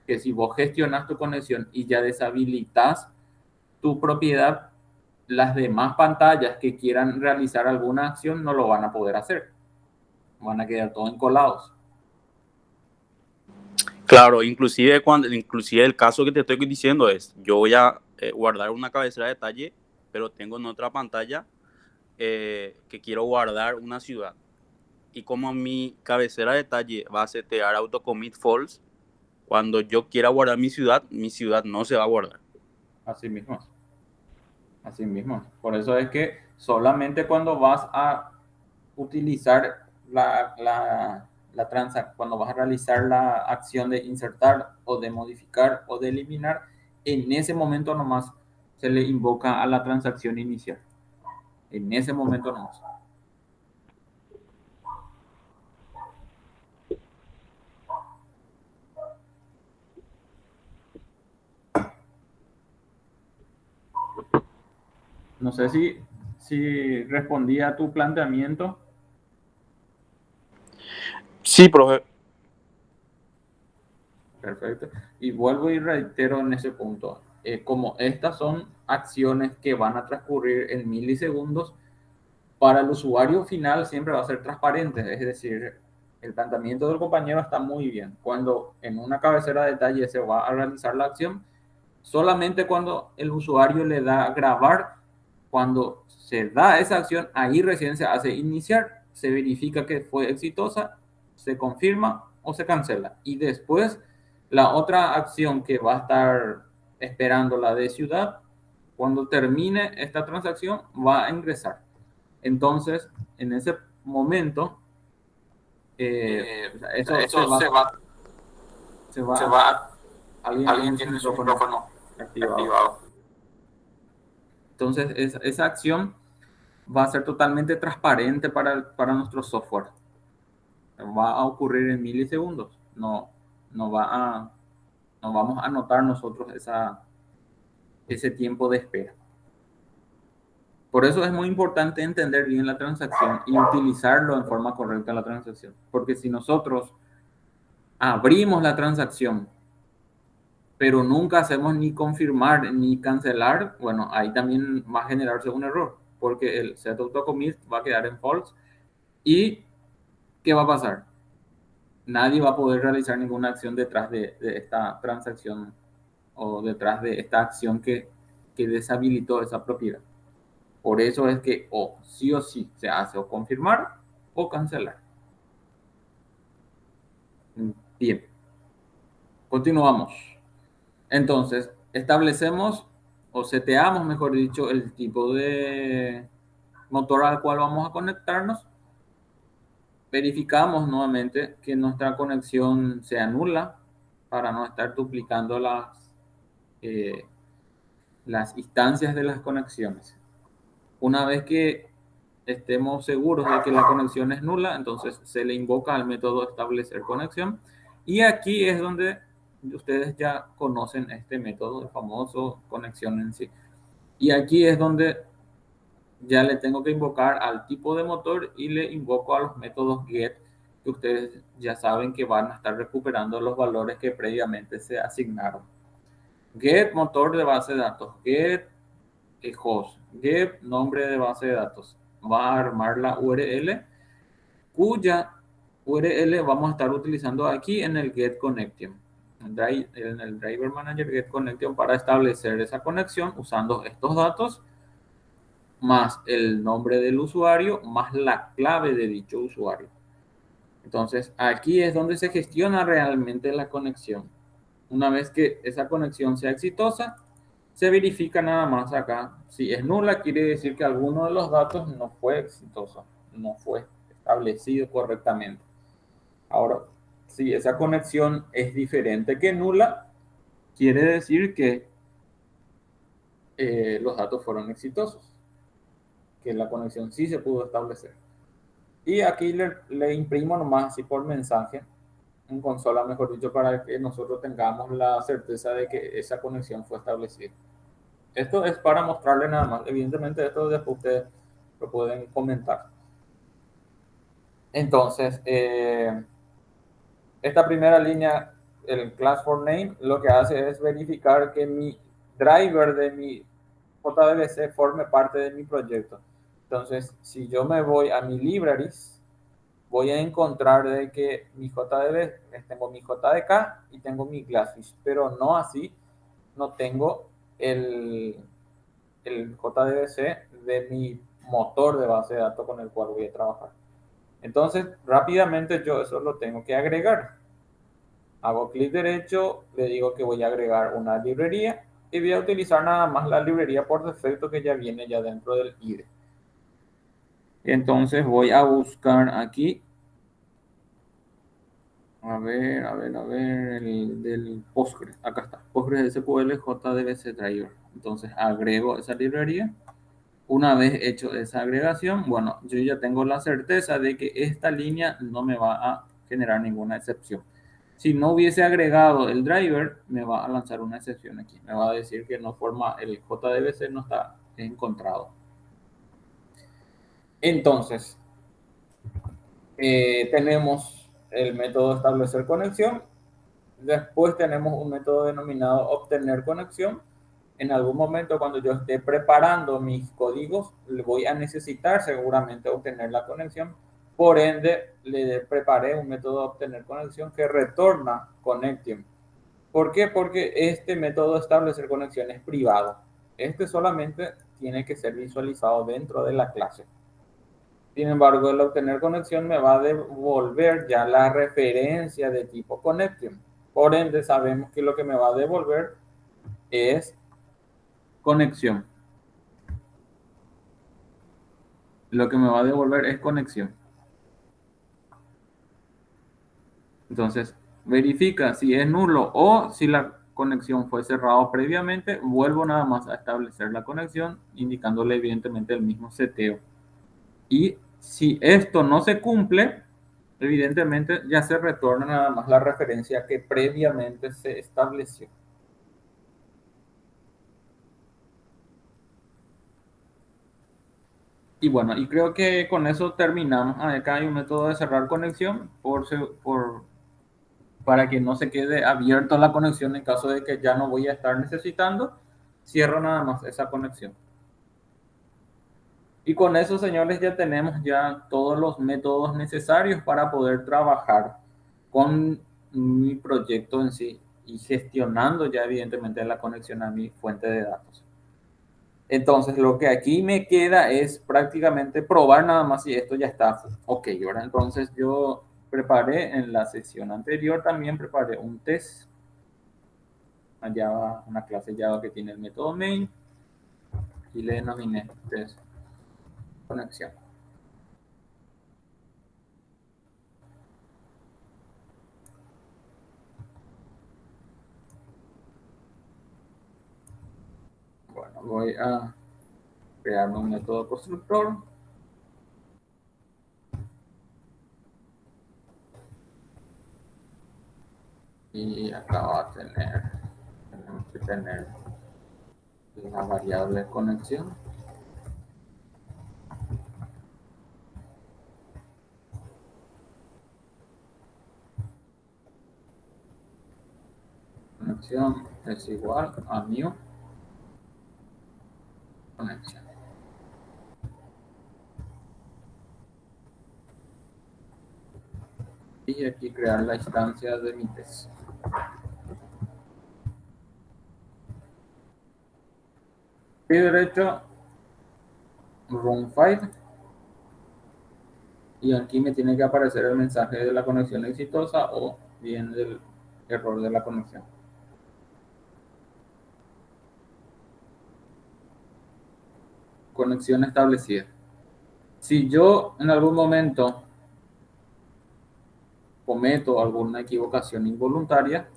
Que si vos gestionas tu conexión y ya deshabilitas tu propiedad, las demás pantallas que quieran realizar alguna acción no lo van a poder hacer. Van a quedar todos encolados. Claro, inclusive el caso que te estoy diciendo es, yo voy a guardar una cabecera de detalle, pero tengo en otra pantalla que quiero guardar una ciudad. Y como mi cabecera de detalle va a setear autocommit false, cuando yo quiera guardar mi ciudad no se va a guardar. Así mismo. Así mismo. Por eso es que solamente cuando vas a utilizar cuando vas a realizar la acción de insertar o de modificar o de eliminar, en ese momento nomás se le invoca a la transacción inicial. En ese momento nomás. No sé si respondía a tu planteamiento. Sí, profe. Perfecto. Y vuelvo y reitero en ese punto. Como estas son acciones que van a transcurrir en milisegundos, para el usuario final siempre va a ser transparente. Es decir, el planteamiento del compañero está muy bien. Cuando en una cabecera de detalle se va a realizar la acción, solamente cuando el usuario le da a grabar, cuando se da esa acción, ahí recién se hace iniciar, se verifica que fue exitosa, se confirma o se cancela. Y después la otra acción que va a estar esperando la de ciudad, cuando termine esta transacción, va a ingresar. Entonces, en ese momento, eso se va. Alguien tiene su micrófono activado. Entonces, esa acción va a ser totalmente transparente para nuestro software. Va a ocurrir en milisegundos. No vamos a notar nosotros ese tiempo de espera. Por eso es muy importante entender bien la transacción y utilizarlo en forma correcta la transacción. Porque si nosotros abrimos la transacción, pero nunca hacemos ni confirmar ni cancelar, bueno, ahí también va a generarse un error, porque el set autocommit va a quedar en false. ¿Y qué va a pasar? Nadie va a poder realizar ninguna acción detrás de esta transacción o detrás de esta acción que deshabilitó esa propiedad. Por eso es que o sí se hace o confirmar o cancelar. Bien, continuamos. Entonces, establecemos o seteamos, mejor dicho, el tipo de motor al cual vamos a conectarnos. Verificamos nuevamente que nuestra conexión sea nula para no estar duplicando las instancias de las conexiones. Una vez que estemos seguros de que la conexión es nula, entonces se le invoca al método establecer conexión. Y aquí es donde ustedes ya conocen este método, el famoso conexión en sí. Y aquí es donde ya le tengo que invocar al tipo de motor y le invoco a los métodos get, que ustedes ya saben que van a estar recuperando los valores que previamente se asignaron. Get motor de base de datos, get host, get nombre de base de datos. Va a armar la URL, cuya URL vamos a estar utilizando aquí en el get connection. En el driver manager get connection para establecer esa conexión usando estos datos más el nombre del usuario, más la clave de dicho usuario. Entonces, aquí es donde se gestiona realmente la conexión. Una vez que esa conexión sea exitosa, se verifica nada más acá. Si es nula, quiere decir que alguno de los datos no fue exitoso, no fue establecido correctamente. Ahora, si esa conexión es diferente que nula, quiere decir que los datos fueron exitosos, que la conexión sí se pudo establecer. Y aquí le imprimo nomás así por mensaje en consola, mejor dicho, para que nosotros tengamos la certeza de que esa conexión fue establecida. Esto es para mostrarle nada más. Evidentemente esto después ustedes lo pueden comentar. Entonces, esta primera línea, el class for name, lo que hace es verificar que mi driver de mi JDBC forme parte de mi proyecto. Entonces, si yo me voy a mi libraries, voy a encontrar de que mi JDB, tengo mi JDK y tengo mi Glassfish, pero no así, no tengo el JDBC de mi motor de base de datos con el cual voy a trabajar. Entonces, rápidamente yo eso lo tengo que agregar. Hago clic derecho, le digo que voy a agregar una librería y voy a utilizar nada más la librería por defecto que ya viene ya dentro del IDE. Entonces voy a buscar aquí, a ver, el del Postgres, acá está, Postgres SQL JDBC Driver. Entonces agrego esa librería. Una vez hecho esa agregación, bueno, yo ya tengo la certeza de que esta línea no me va a generar ninguna excepción. Si no hubiese agregado el driver, me va a lanzar una excepción aquí. Me va a decir que no forma, el JDBC no está encontrado. Entonces, tenemos el método establecer conexión. Después tenemos un método denominado obtener conexión. En algún momento cuando yo esté preparando mis códigos, le voy a necesitar seguramente obtener la conexión. Por ende, le preparé un método de obtener conexión que retorna connection. ¿Por qué? Porque este método de establecer conexión es privado. Este solamente tiene que ser visualizado dentro de la clase. Sin embargo, el obtener conexión me va a devolver ya la referencia de tipo connection. Por ende, sabemos que lo que me va a devolver es conexión. Lo que me va a devolver es conexión. Entonces, verifica si es nulo o si la conexión fue cerrada previamente. Vuelvo nada más a establecer la conexión, indicándole evidentemente el mismo seteo. Y si esto no se cumple, evidentemente ya se retorna nada más la referencia que previamente se estableció. Y bueno, y creo que con eso terminamos. Acá hay un método de cerrar conexión para que no se quede abierta la conexión en caso de que ya no voy a estar necesitando. Cierro nada más esa conexión. Y con eso, señores, ya tenemos ya todos los métodos necesarios para poder trabajar con mi proyecto en sí y gestionando ya evidentemente la conexión a mi fuente de datos. Entonces, lo que aquí me queda es prácticamente probar nada más si esto ya está ok, ¿verdad? Entonces, yo preparé en la sesión anterior, también preparé un test, una clase Java que tiene el método main, y le denominé test conexión. Bueno, voy a crear un método constructor. Y acá va a tenemos que tener la variable conexión. Conexión es igual a new conexión. Y aquí crear la instancia de mi test. Y derecho, run file. Y aquí me tiene que aparecer el mensaje de la conexión exitosa o bien del error de la conexión. Conexión establecida. Si yo en algún momento cometo alguna equivocación involuntaria,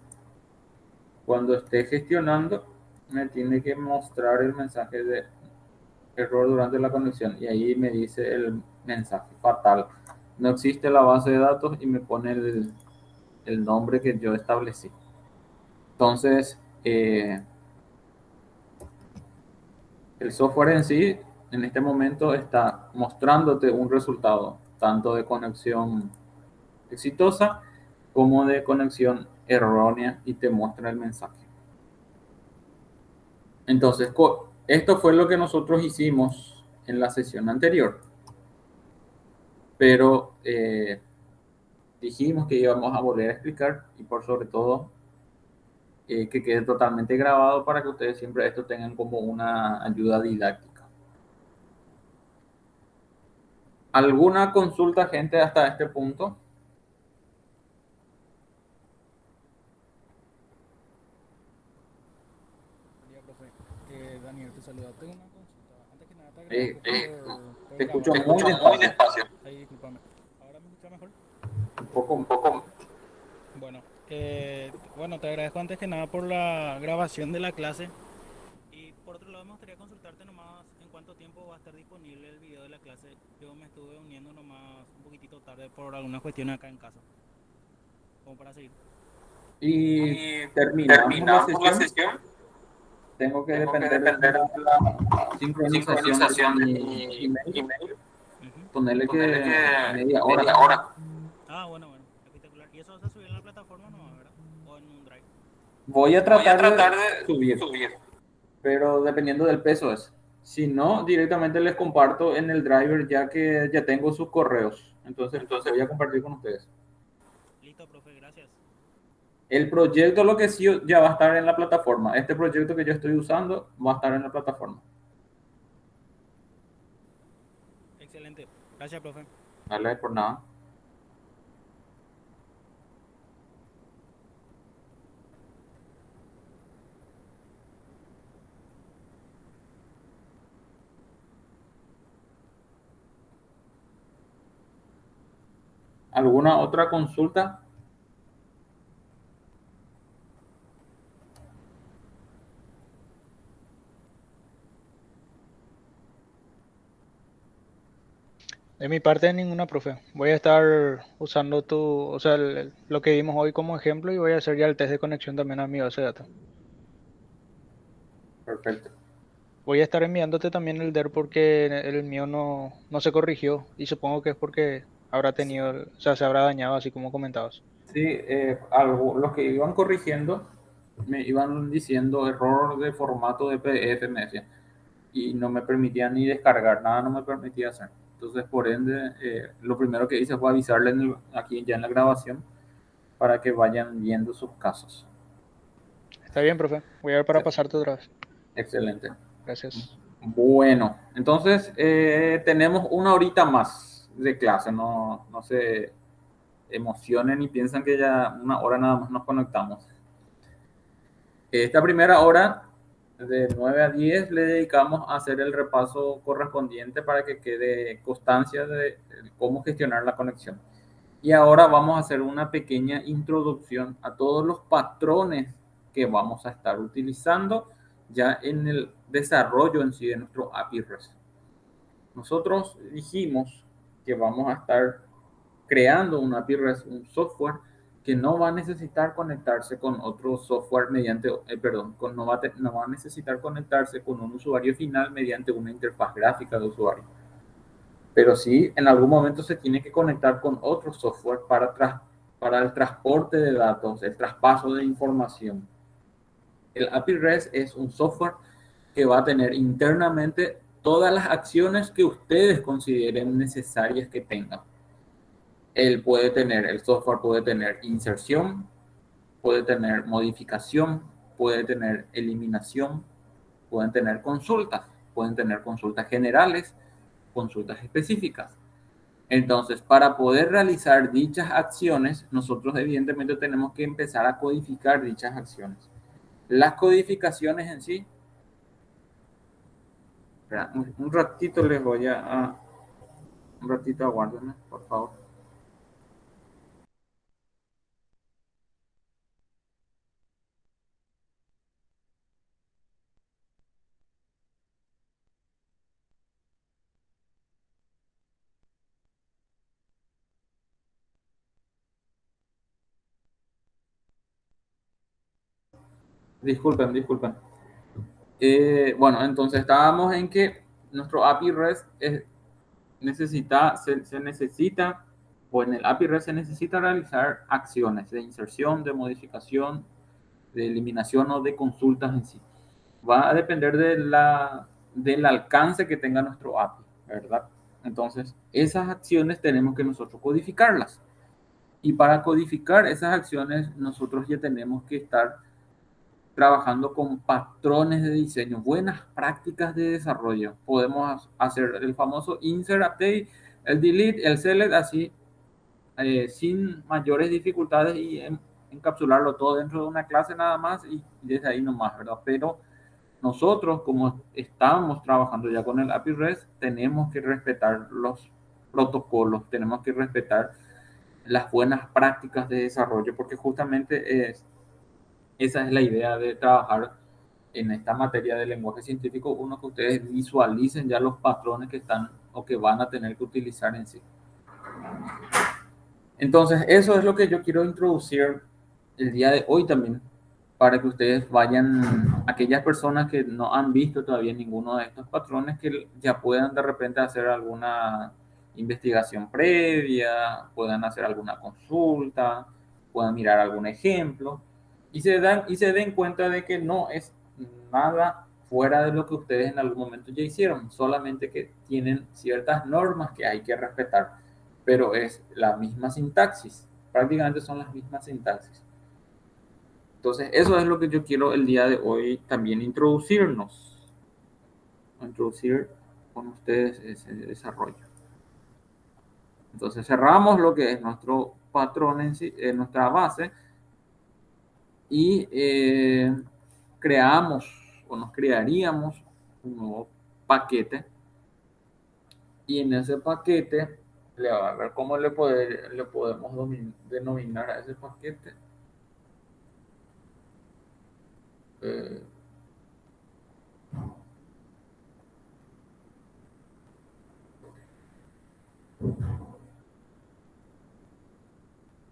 cuando esté gestionando, me tiene que mostrar el mensaje de error durante la conexión y ahí me dice el mensaje fatal. No existe la base de datos y me pone el nombre que yo establecí. Entonces, el software en sí, en este momento, está mostrándote un resultado, tanto de conexión exitosa como de conexión errónea y te muestra el mensaje. Entonces, esto fue lo que nosotros hicimos en la sesión anterior, pero dijimos que íbamos a volver a explicar y por sobre todo que quede totalmente grabado para que ustedes siempre esto tengan como una ayuda didáctica. ¿Alguna consulta, gente, hasta este punto? Daniel, te saluda. Tengo una consulta. Antes que nada, te agradezco por Te escucho grabar. muy despacio. Ahí, discúlpame. ¿Ahora me escucha mejor? Un poco. Bueno, bueno, te agradezco antes que nada por la grabación de la clase. Y por otro lado, me gustaría consultarte nomás en cuánto tiempo va a estar disponible el video de la clase. Yo me estuve uniendo nomás un poquitito tarde por algunas cuestiones acá en casa. Como para seguir. Y terminamos la sesión. Tengo que depender de la sincronización de mi email. Ponerle que media hora. Ah, bueno, espectacular. ¿Y eso se subir en la plataforma no, verdad? ¿O en un drive? Voy a tratar de subir, pero dependiendo del peso es. Si no, directamente les comparto en el driver ya que ya tengo sus correos. Entonces voy a compartir con ustedes. Listo, profe, gracias. El proyecto, lo que sí, ya va a estar en la plataforma. Este proyecto que yo estoy usando va a estar en la plataforma. Excelente. Gracias, profe. Dale, por nada. ¿Alguna otra consulta? De mi parte, ninguna, profe. Voy a estar usando o sea, lo que vimos hoy como ejemplo y voy a hacer ya el test de conexión también a mi base de datos. Perfecto. Voy a estar enviándote también el DER porque el mío no se corrigió y supongo que es porque habrá tenido, o sea, se habrá dañado así como comentabas. Sí, los que iban corrigiendo me iban diciendo error de formato de PDF, me decían, y no me permitía ni descargar, nada no me permitía hacer. Entonces, por ende, lo primero que hice fue avisarles aquí ya en la grabación para que vayan viendo sus casos. Está bien, profe. Voy a ver para pasarte otra vez. Excelente. Gracias. Bueno, entonces tenemos una horita más de clase, no se emocionen y piensan que ya una hora nada más nos conectamos. Esta primera hora, de 9 a 10, le dedicamos a hacer el repaso correspondiente para que quede constancia de cómo gestionar la conexión. Y ahora vamos a hacer una pequeña introducción a todos los patrones que vamos a estar utilizando ya en el desarrollo en sí de nuestro API REST. Nosotros dijimos que vamos a estar creando un API REST, un software que no va a necesitar conectarse con otro software mediante, no va a necesitar conectarse con un usuario final mediante una interfaz gráfica de usuario. Pero sí, en algún momento se tiene que conectar con otro software para el transporte de datos, el traspaso de información. El API REST es un software que va a tener internamente todas las acciones que ustedes consideren necesarias que tengan. El software puede tener inserción, puede tener modificación, puede tener eliminación, pueden tener consultas generales, consultas específicas. Entonces, para poder realizar dichas acciones, nosotros evidentemente tenemos que empezar a codificar dichas acciones. Las codificaciones en sí, un ratito les voy un ratito aguárdenme, por favor. Disculpen. Bueno, entonces estábamos en que nuestro API REST se necesita, o en el API REST se necesita realizar acciones de inserción, de modificación, de eliminación o de consultas en sí. Va a depender del alcance que tenga nuestro API, ¿verdad? Entonces, esas acciones tenemos que nosotros codificarlas. Y para codificar esas acciones, nosotros ya tenemos que estar trabajando con patrones de diseño, buenas prácticas de desarrollo. Podemos hacer el famoso insert, update, el delete, el select, así sin mayores dificultades y encapsularlo todo dentro de una clase nada más y desde ahí nomás, ¿verdad? Pero nosotros, como estamos trabajando ya con el API REST, tenemos que respetar los protocolos, tenemos que respetar las buenas prácticas de desarrollo, porque justamente esa es la idea de trabajar en esta materia de lenguaje científico, uno que ustedes visualicen ya los patrones que están o que van a tener que utilizar en sí. Entonces, eso es lo que yo quiero introducir el día de hoy también, para que ustedes vayan, aquellas personas que no han visto todavía ninguno de estos patrones, que ya puedan de repente hacer alguna investigación previa, puedan hacer alguna consulta, puedan mirar algún ejemplo y se den cuenta de que no es nada fuera de lo que ustedes en algún momento ya hicieron, solamente que tienen ciertas normas que hay que respetar, pero es la misma sintaxis, prácticamente son las mismas sintaxis. Entonces, eso es lo que yo quiero el día de hoy también introducir con ustedes ese desarrollo. Entonces, cerramos lo que es nuestro patrón en sí, nuestra base, y creamos o nos crearíamos un nuevo paquete, y en ese paquete, a ver cómo le podemos denominar a ese paquete.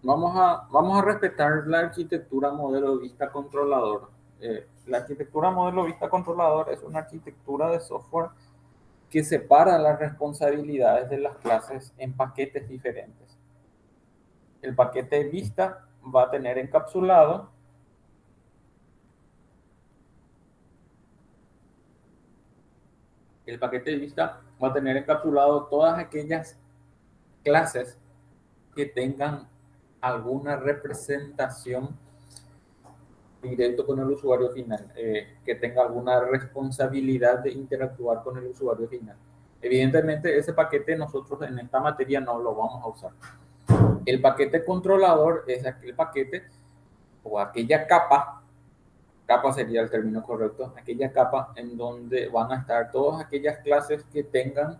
Vamos a respetar la arquitectura modelo vista controlador. La arquitectura modelo vista controlador es una arquitectura de software que separa las responsabilidades de las clases en paquetes diferentes. El paquete vista va a tener encapsulado todas aquellas clases que tengan alguna representación directo con el usuario final, que tenga alguna responsabilidad de interactuar con el usuario final. Evidentemente, ese paquete nosotros en esta materia no lo vamos a usar. El paquete controlador es aquel paquete o aquella capa sería el término correcto, aquella capa en donde van a estar todas aquellas clases que tengan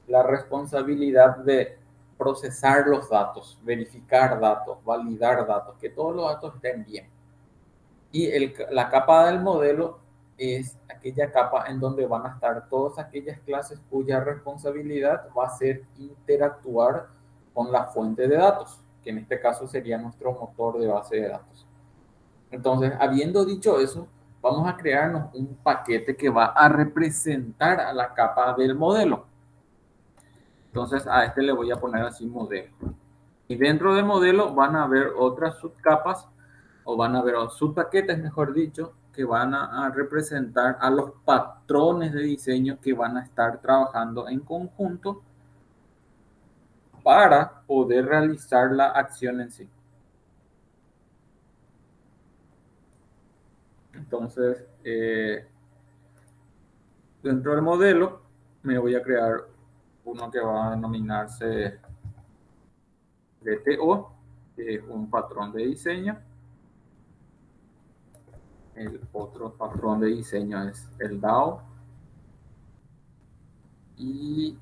la responsabilidad de procesar los datos, verificar datos, validar datos, que todos los datos estén bien. Y la capa del modelo es aquella capa en donde van a estar todas aquellas clases cuya responsabilidad va a ser interactuar con la fuente de datos, que en este caso sería nuestro motor de base de datos. Entonces, habiendo dicho eso, vamos a crearnos un paquete que va a representar a la capa del modelo. Entonces, a este le voy a poner así modelo. Y dentro del modelo van a haber otras subcapas, o van a haber subpaquetes, mejor dicho, que van a representar a los patrones de diseño que van a estar trabajando en conjunto para poder realizar la acción en sí. Entonces, dentro del modelo me voy a crear uno que va a denominarse DTO, que es un patrón de diseño. El otro patrón de diseño es el DAO. Y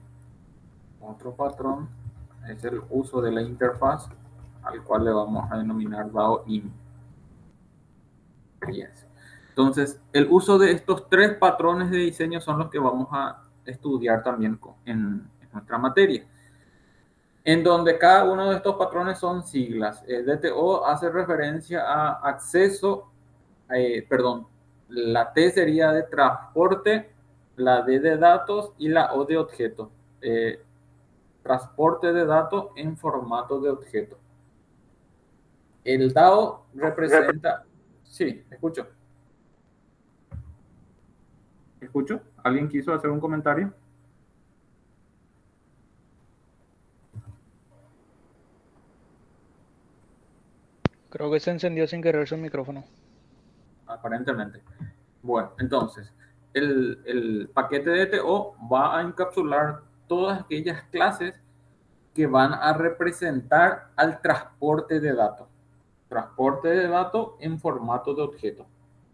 otro patrón es el uso de la interfaz, al cual le vamos a denominar DAO IN. Entonces, el uso de estos tres patrones de diseño son los que vamos a estudiar también en nuestra materia, en donde cada uno de estos patrones son siglas. El DTO hace referencia a acceso, la T sería de transporte, la D de datos y la O de objeto. Transporte de datos en formato de objeto. El DAO representa... Sí, escucho. ¿Escucho? ¿Alguien quiso hacer un comentario? Creo que se encendió sin querer su micrófono. Aparentemente. Bueno, entonces, el paquete de DTO va a encapsular todas aquellas clases que van a representar al transporte de datos. Transporte de datos en formato de objeto.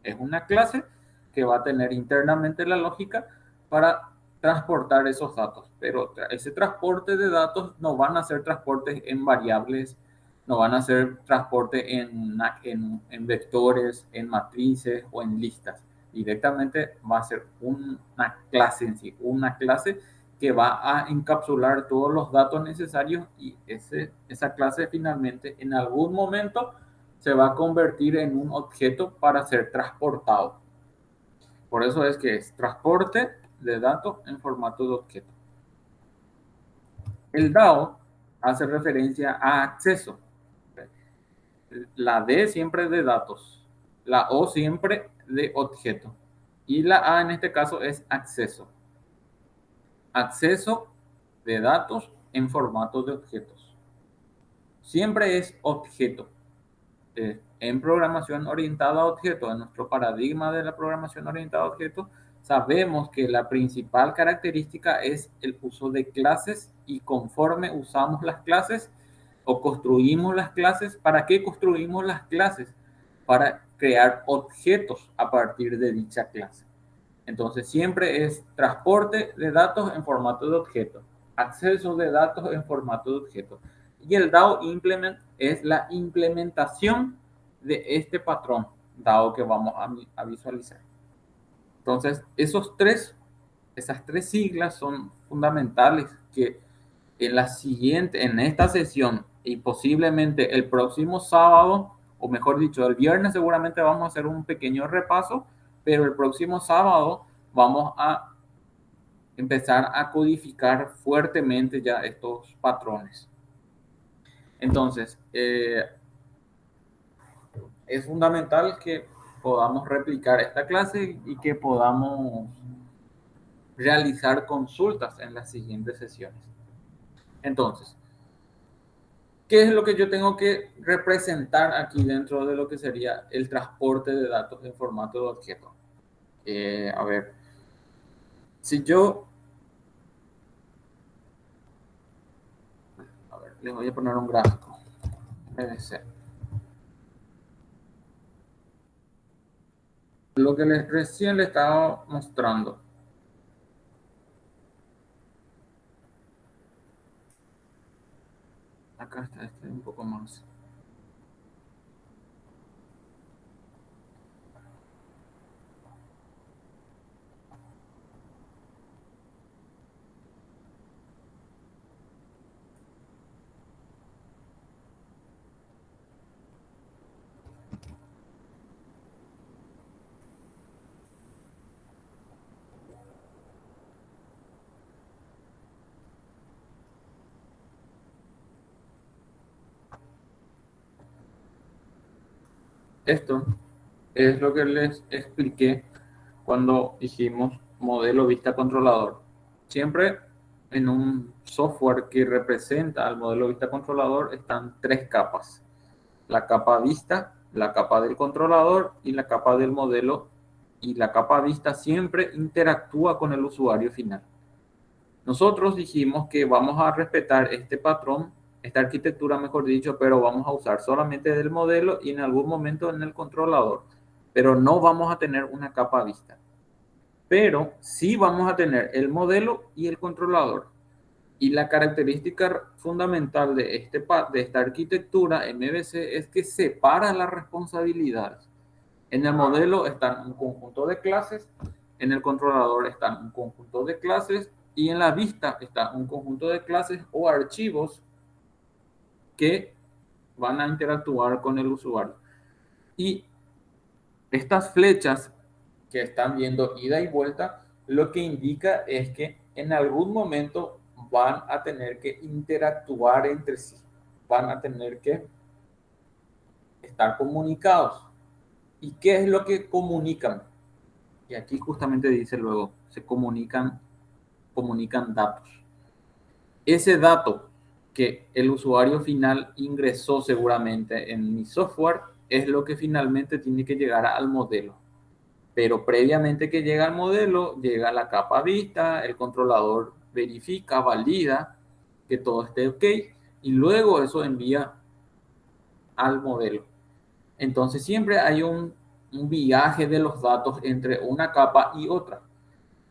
Es una clase que va a tener internamente la lógica para transportar esos datos, pero ese transporte de datos no van a ser transportes en variables, no van a ser transporte en vectores, en matrices o en listas. Directamente va a ser una clase en sí, una clase que va a encapsular todos los datos necesarios y esa clase finalmente en algún momento se va a convertir en un objeto para ser transportado. Por eso es que es transporte de datos en formato de objeto. El DAO hace referencia a acceso. La D siempre de datos, la O siempre de objeto y la A en este caso es acceso. Acceso de datos en formato de objetos. Siempre es objeto. En programación orientada a objetos, en nuestro paradigma de la programación orientada a objetos, sabemos que la principal característica es el uso de clases y conforme usamos las clases o construimos las clases, ¿para qué construimos las clases? Para crear objetos a partir de dicha clase. Entonces siempre es transporte de datos en formato de objeto, acceso de datos en formato de objeto. Y el DAO implement es la implementación de este patrón DAO que vamos a visualizar. Entonces, esas tres siglas son fundamentales que en esta sesión y posiblemente el próximo sábado, o mejor dicho, el viernes seguramente vamos a hacer un pequeño repaso, pero el próximo sábado vamos a empezar a codificar fuertemente ya estos patrones. Entonces, es fundamental que podamos replicar esta clase y que podamos realizar consultas en las siguientes sesiones. Entonces, ¿Qué es lo que yo tengo que representar aquí dentro de lo que sería el transporte de datos en formato de objeto? A ver, si yo... A ver, les voy a poner un gráfico. PVC. Lo que recién les estaba mostrando. Acá está, este un poco más. Esto es lo que les expliqué cuando dijimos modelo vista controlador. Siempre en un software que representa al modelo vista controlador están tres capas. La capa vista, la capa del controlador y la capa del modelo. Y la capa vista siempre interactúa con el usuario final. Nosotros dijimos que vamos a respetar este patrón, esta arquitectura, mejor dicho, pero vamos a usar solamente del modelo y en algún momento en el controlador. Pero no vamos a tener una capa vista. Pero sí vamos a tener el modelo y el controlador. Y la característica fundamental de esta arquitectura MVC es que separa las responsabilidades. En el modelo están un conjunto de clases, en el controlador están un conjunto de clases y en la vista está un conjunto de clases o archivos que van a interactuar con el usuario. Y estas flechas que están viendo ida y vuelta, lo que indica es que en algún momento van a tener que interactuar entre sí, van a tener que estar comunicados. ¿Y qué es lo que comunican? Y aquí justamente dice luego, se comunican datos. Ese dato que el usuario final ingresó seguramente en mi software es lo que finalmente tiene que llegar al modelo. Pero previamente que llega al modelo, llega la capa vista, el controlador verifica, valida que todo esté ok y luego eso envía al modelo. Entonces siempre hay un viaje de los datos entre una capa y otra.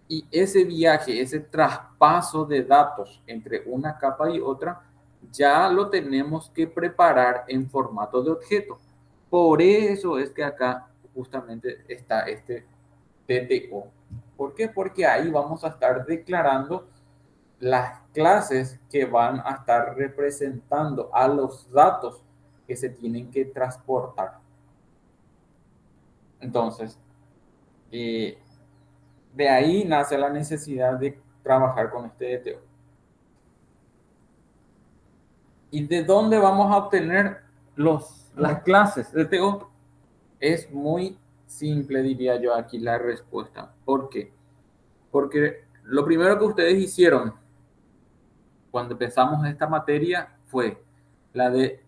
Y ese viaje, ese traspaso de datos entre una capa y otra, ya lo tenemos que preparar en formato de objeto. Por eso es que acá justamente está este TTO. ¿Por qué? Porque ahí vamos a estar declarando las clases que van a estar representando a los datos que se tienen que transportar. Entonces, de ahí nace la necesidad de trabajar con este DTO. ¿Y de dónde vamos a obtener las clases DTO? Es muy simple, diría yo aquí la respuesta. ¿Por qué? Porque lo primero que ustedes hicieron cuando empezamos esta materia fue la de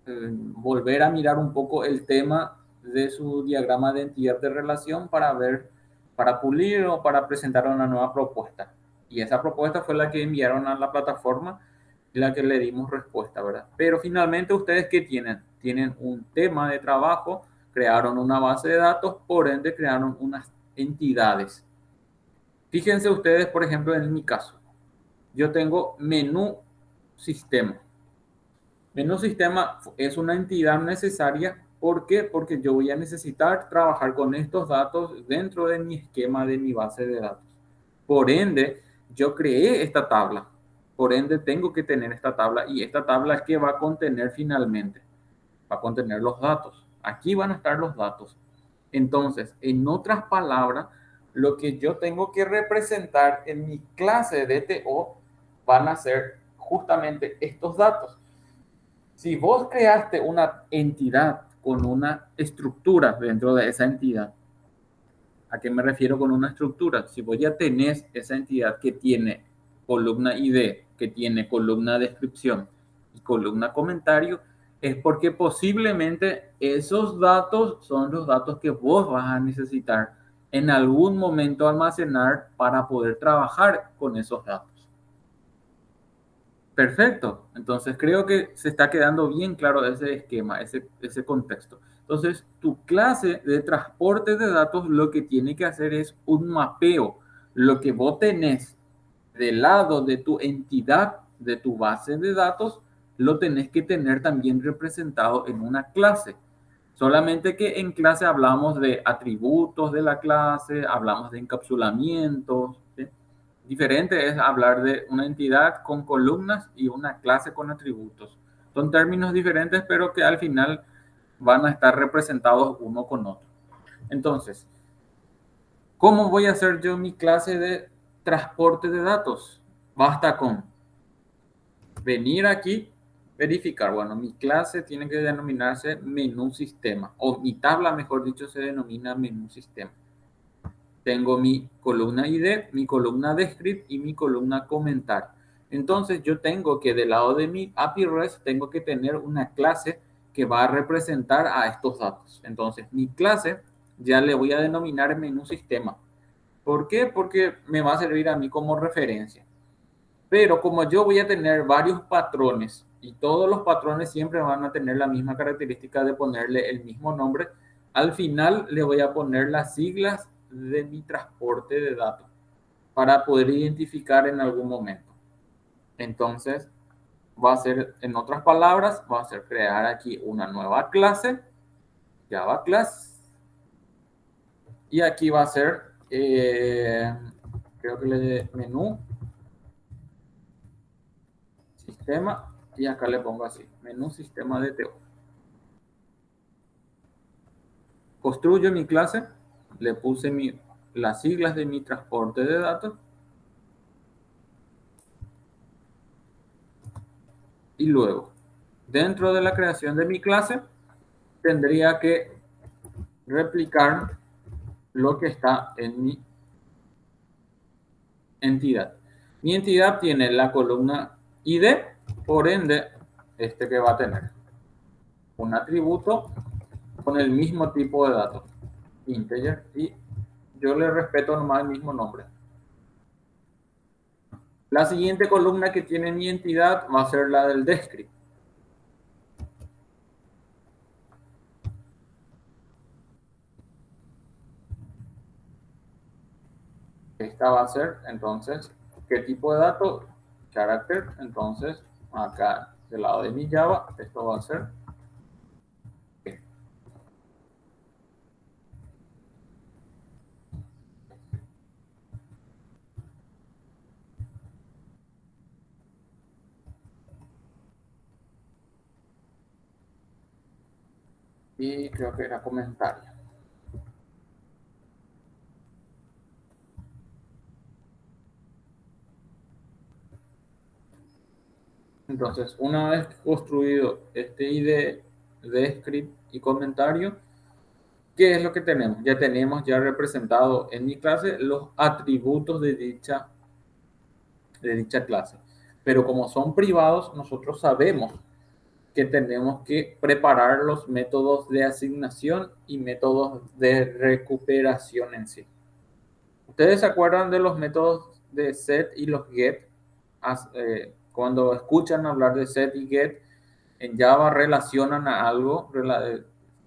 volver a mirar un poco el tema de su diagrama de entidad de relación para ver, para pulir o para presentar una nueva propuesta. Y esa propuesta fue la que enviaron a la plataforma y la que le dimos respuesta, ¿verdad? Pero finalmente ustedes, ¿qué tienen? Tienen un tema de trabajo, crearon una base de datos, por ende crearon unas entidades. Fíjense ustedes, por ejemplo, en mi caso, yo tengo menú sistema. Menú sistema es una entidad necesaria. ¿Por qué? Porque yo voy a necesitar trabajar con estos datos dentro de mi esquema de mi base de datos. Por ende, yo creé esta tabla. Por ende, tengo que tener esta tabla y esta tabla es que va a contener finalmente. Va a contener los datos. Aquí van a estar los datos. Entonces, en otras palabras, lo que yo tengo que representar en mi clase de DTO van a ser justamente estos datos. Si vos creaste una entidad con una estructura dentro de esa entidad, ¿a qué me refiero con una estructura? Si vos ya tenés esa entidad que tiene columna ID, que tiene columna descripción, y columna comentario, es porque posiblemente esos datos son los datos que vos vas a necesitar en algún momento almacenar para poder trabajar con esos datos. Perfecto. Entonces creo que se está quedando bien claro ese esquema, ese contexto. Entonces, tu clase de transporte de datos lo que tiene que hacer es un mapeo. Lo que vos tenés del lado de tu entidad, de tu base de datos, lo tenés que tener también representado en una clase. Solamente que en clase hablamos de atributos de la clase, hablamos de encapsulamientos, ¿sí? Diferente es hablar de una entidad con columnas y una clase con atributos. Son términos diferentes, pero que al final van a estar representados uno con otro. Entonces, ¿cómo voy a hacer yo mi clase de transporte de datos? Basta con venir aquí, verificar. Bueno, mi clase tiene que denominarse menú sistema, o mi tabla, mejor dicho, se denomina menú sistema. Tengo mi columna ID, mi columna descript y mi columna comentar. Entonces yo tengo que del lado de mi API REST tengo que tener una clase que va a representar a estos datos. Entonces mi clase ya le voy a denominar menú sistema. ¿Por qué? Porque me va a servir a mí como referencia. Pero como yo voy a tener varios patrones y todos los patrones siempre van a tener la misma característica de ponerle el mismo nombre, al final le voy a poner las siglas de mi transporte de datos para poder identificar en algún momento. Entonces, va a ser, en otras palabras, va a ser crear aquí una nueva clase, Java Class, y aquí va a ser, creo que le menú sistema, y acá le pongo así, menú sistema de DTO. Construyo mi clase, le puse las siglas de mi transporte de datos, y luego, dentro de la creación de mi clase, tendría que replicar lo que está en mi entidad. Mi entidad tiene la columna ID, por ende, este que va a tener un atributo con el mismo tipo de datos, integer, y yo le respeto nomás el mismo nombre. La siguiente columna que tiene mi entidad va a ser la del descript. Esta va a ser, entonces, ¿qué tipo de dato? Character. Entonces, acá del lado de mi Java, esto va a ser y creo que era comentario. Entonces, una vez construido este ID, descript y comentario, ¿qué es lo que tenemos? Ya tenemos ya representado en mi clase los atributos de dicha clase. Pero como son privados, nosotros sabemos que tenemos que preparar los métodos de asignación y métodos de recuperación en sí. ¿Ustedes se acuerdan de los métodos de set y los get? Cuando escuchan hablar de set y get, en Java relacionan a algo,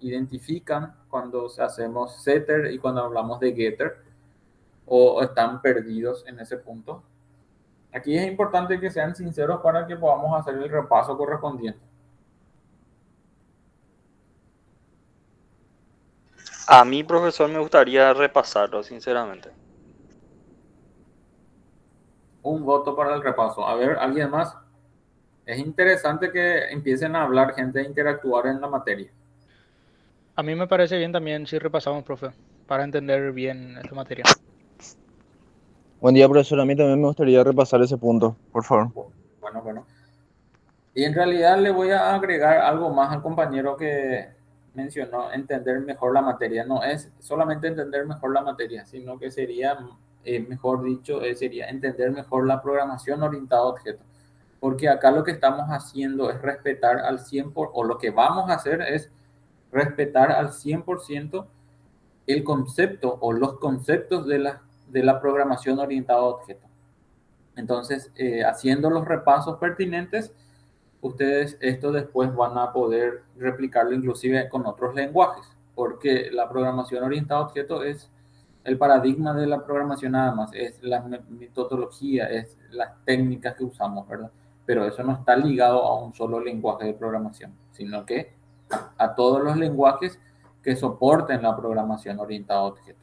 identifican cuando hacemos setter y cuando hablamos de getter, o están perdidos en ese punto. Aquí es importante que sean sinceros para que podamos hacer el repaso correspondiente. A mí, profesor, me gustaría repasarlo, sinceramente. Un voto para el repaso. A ver, ¿alguien más? Es interesante que empiecen a hablar, gente, a interactuar en la materia. A mí me parece bien también si repasamos, profe, para entender bien esta materia. Buen día, profesor. A mí también me gustaría repasar ese punto, por favor. Bueno. Y en realidad le voy a agregar algo más al compañero que mencionó, entender mejor la materia. No es solamente entender mejor la materia, sino que sería, mejor dicho, sería entender mejor la programación orientada a objetos. porque acá lo que estamos haciendo es respetar al 100%, o lo que vamos a hacer es respetar al 100% el concepto o los conceptos de la programación orientada a objetos. Entonces, haciendo los repasos pertinentes, ustedes esto después van a poder replicarlo inclusive con otros lenguajes, porque la programación orientada a objetos es el paradigma de la programación nada más, es la metodología, es las técnicas que usamos, ¿verdad? Pero eso no está ligado a un solo lenguaje de programación, sino que a todos los lenguajes que soporten la programación orientada a objetos.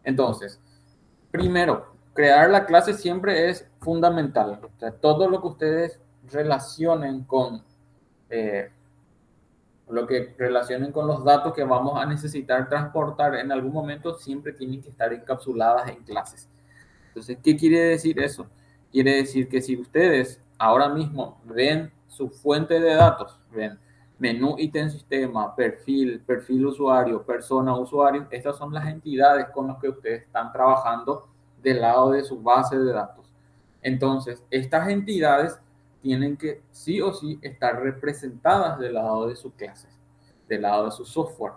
Entonces, primero, crear la clase siempre es fundamental. O sea, todo lo que ustedes relacionen con los datos que vamos a necesitar transportar en algún momento, siempre tienen que estar encapsuladas en clases. Entonces, ¿qué quiere decir eso? Quiere decir que si ustedes ahora mismo ven su fuente de datos, ven menú, ítem, sistema, perfil usuario, persona, usuario, estas son las entidades con las que ustedes están trabajando del lado de su base de datos. Entonces, estas entidades tienen que sí o sí estar representadas del lado de sus clases, del lado de su software.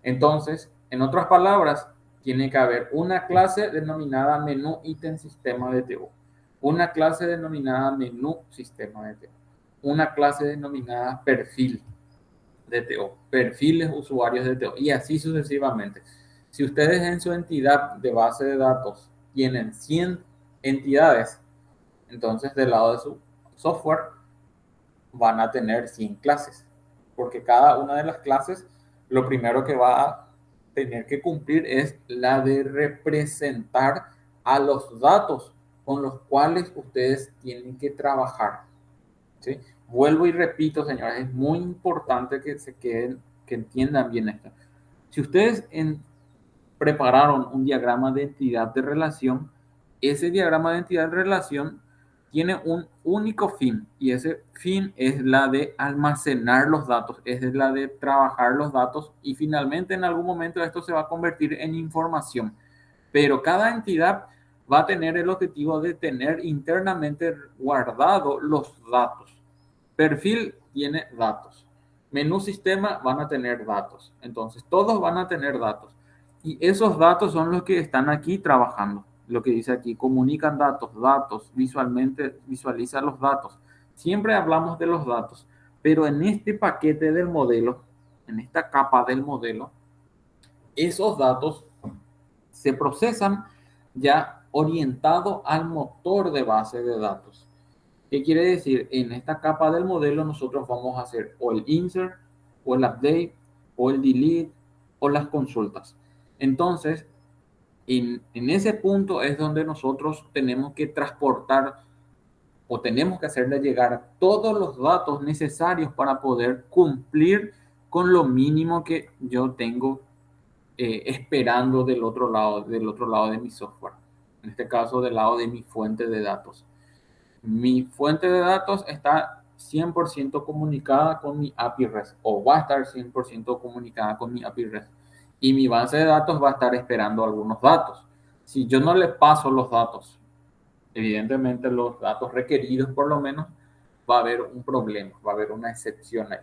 Entonces, en otras palabras, tiene que haber una clase denominada menú ítem sistema DTO, una clase denominada menú sistema DTO, una clase denominada perfil DTO, perfiles usuarios DTO, y así sucesivamente. Si ustedes en su entidad de base de datos tienen 100 entidades, entonces del lado de su software van a tener 100 clases, porque cada una de las clases lo primero que va a tener que cumplir es la de representar a los datos con los cuales ustedes tienen que trabajar, ¿sí? Vuelvo y repito, señores, es muy importante que se queden, que entiendan bien esto. Si ustedes prepararon un diagrama de entidad de relación, ese diagrama de entidad de relación tiene un único fin, y ese fin es la de almacenar los datos, es la de trabajar los datos, y finalmente en algún momento esto se va a convertir en información. Pero cada entidad va a tener el objetivo de tener internamente guardado los datos. Perfil tiene datos. Menú sistema van a tener datos. Entonces, todos van a tener datos. Y esos datos son los que están aquí trabajando. Lo que dice aquí, comunican datos, visualmente visualiza los datos. Siempre hablamos de los datos, pero en este paquete del modelo, en esta capa del modelo, esos datos se procesan ya orientado al motor de base de datos. ¿Qué quiere decir? En esta capa del modelo nosotros vamos a hacer o el insert, o el update, o el delete, o las consultas. Entonces, en ese punto es donde nosotros tenemos que transportar o tenemos que hacerle llegar todos los datos necesarios para poder cumplir con lo mínimo que yo tengo esperando del otro lado de mi software. En este caso, del lado de mi fuente de datos. Mi fuente de datos está 100% comunicada con mi API REST, o va a estar 100% comunicada con mi API REST. Y mi base de datos va a estar esperando algunos datos. Si yo no le paso los datos, evidentemente los datos requeridos por lo menos, va a haber un problema, va a haber una excepción ahí.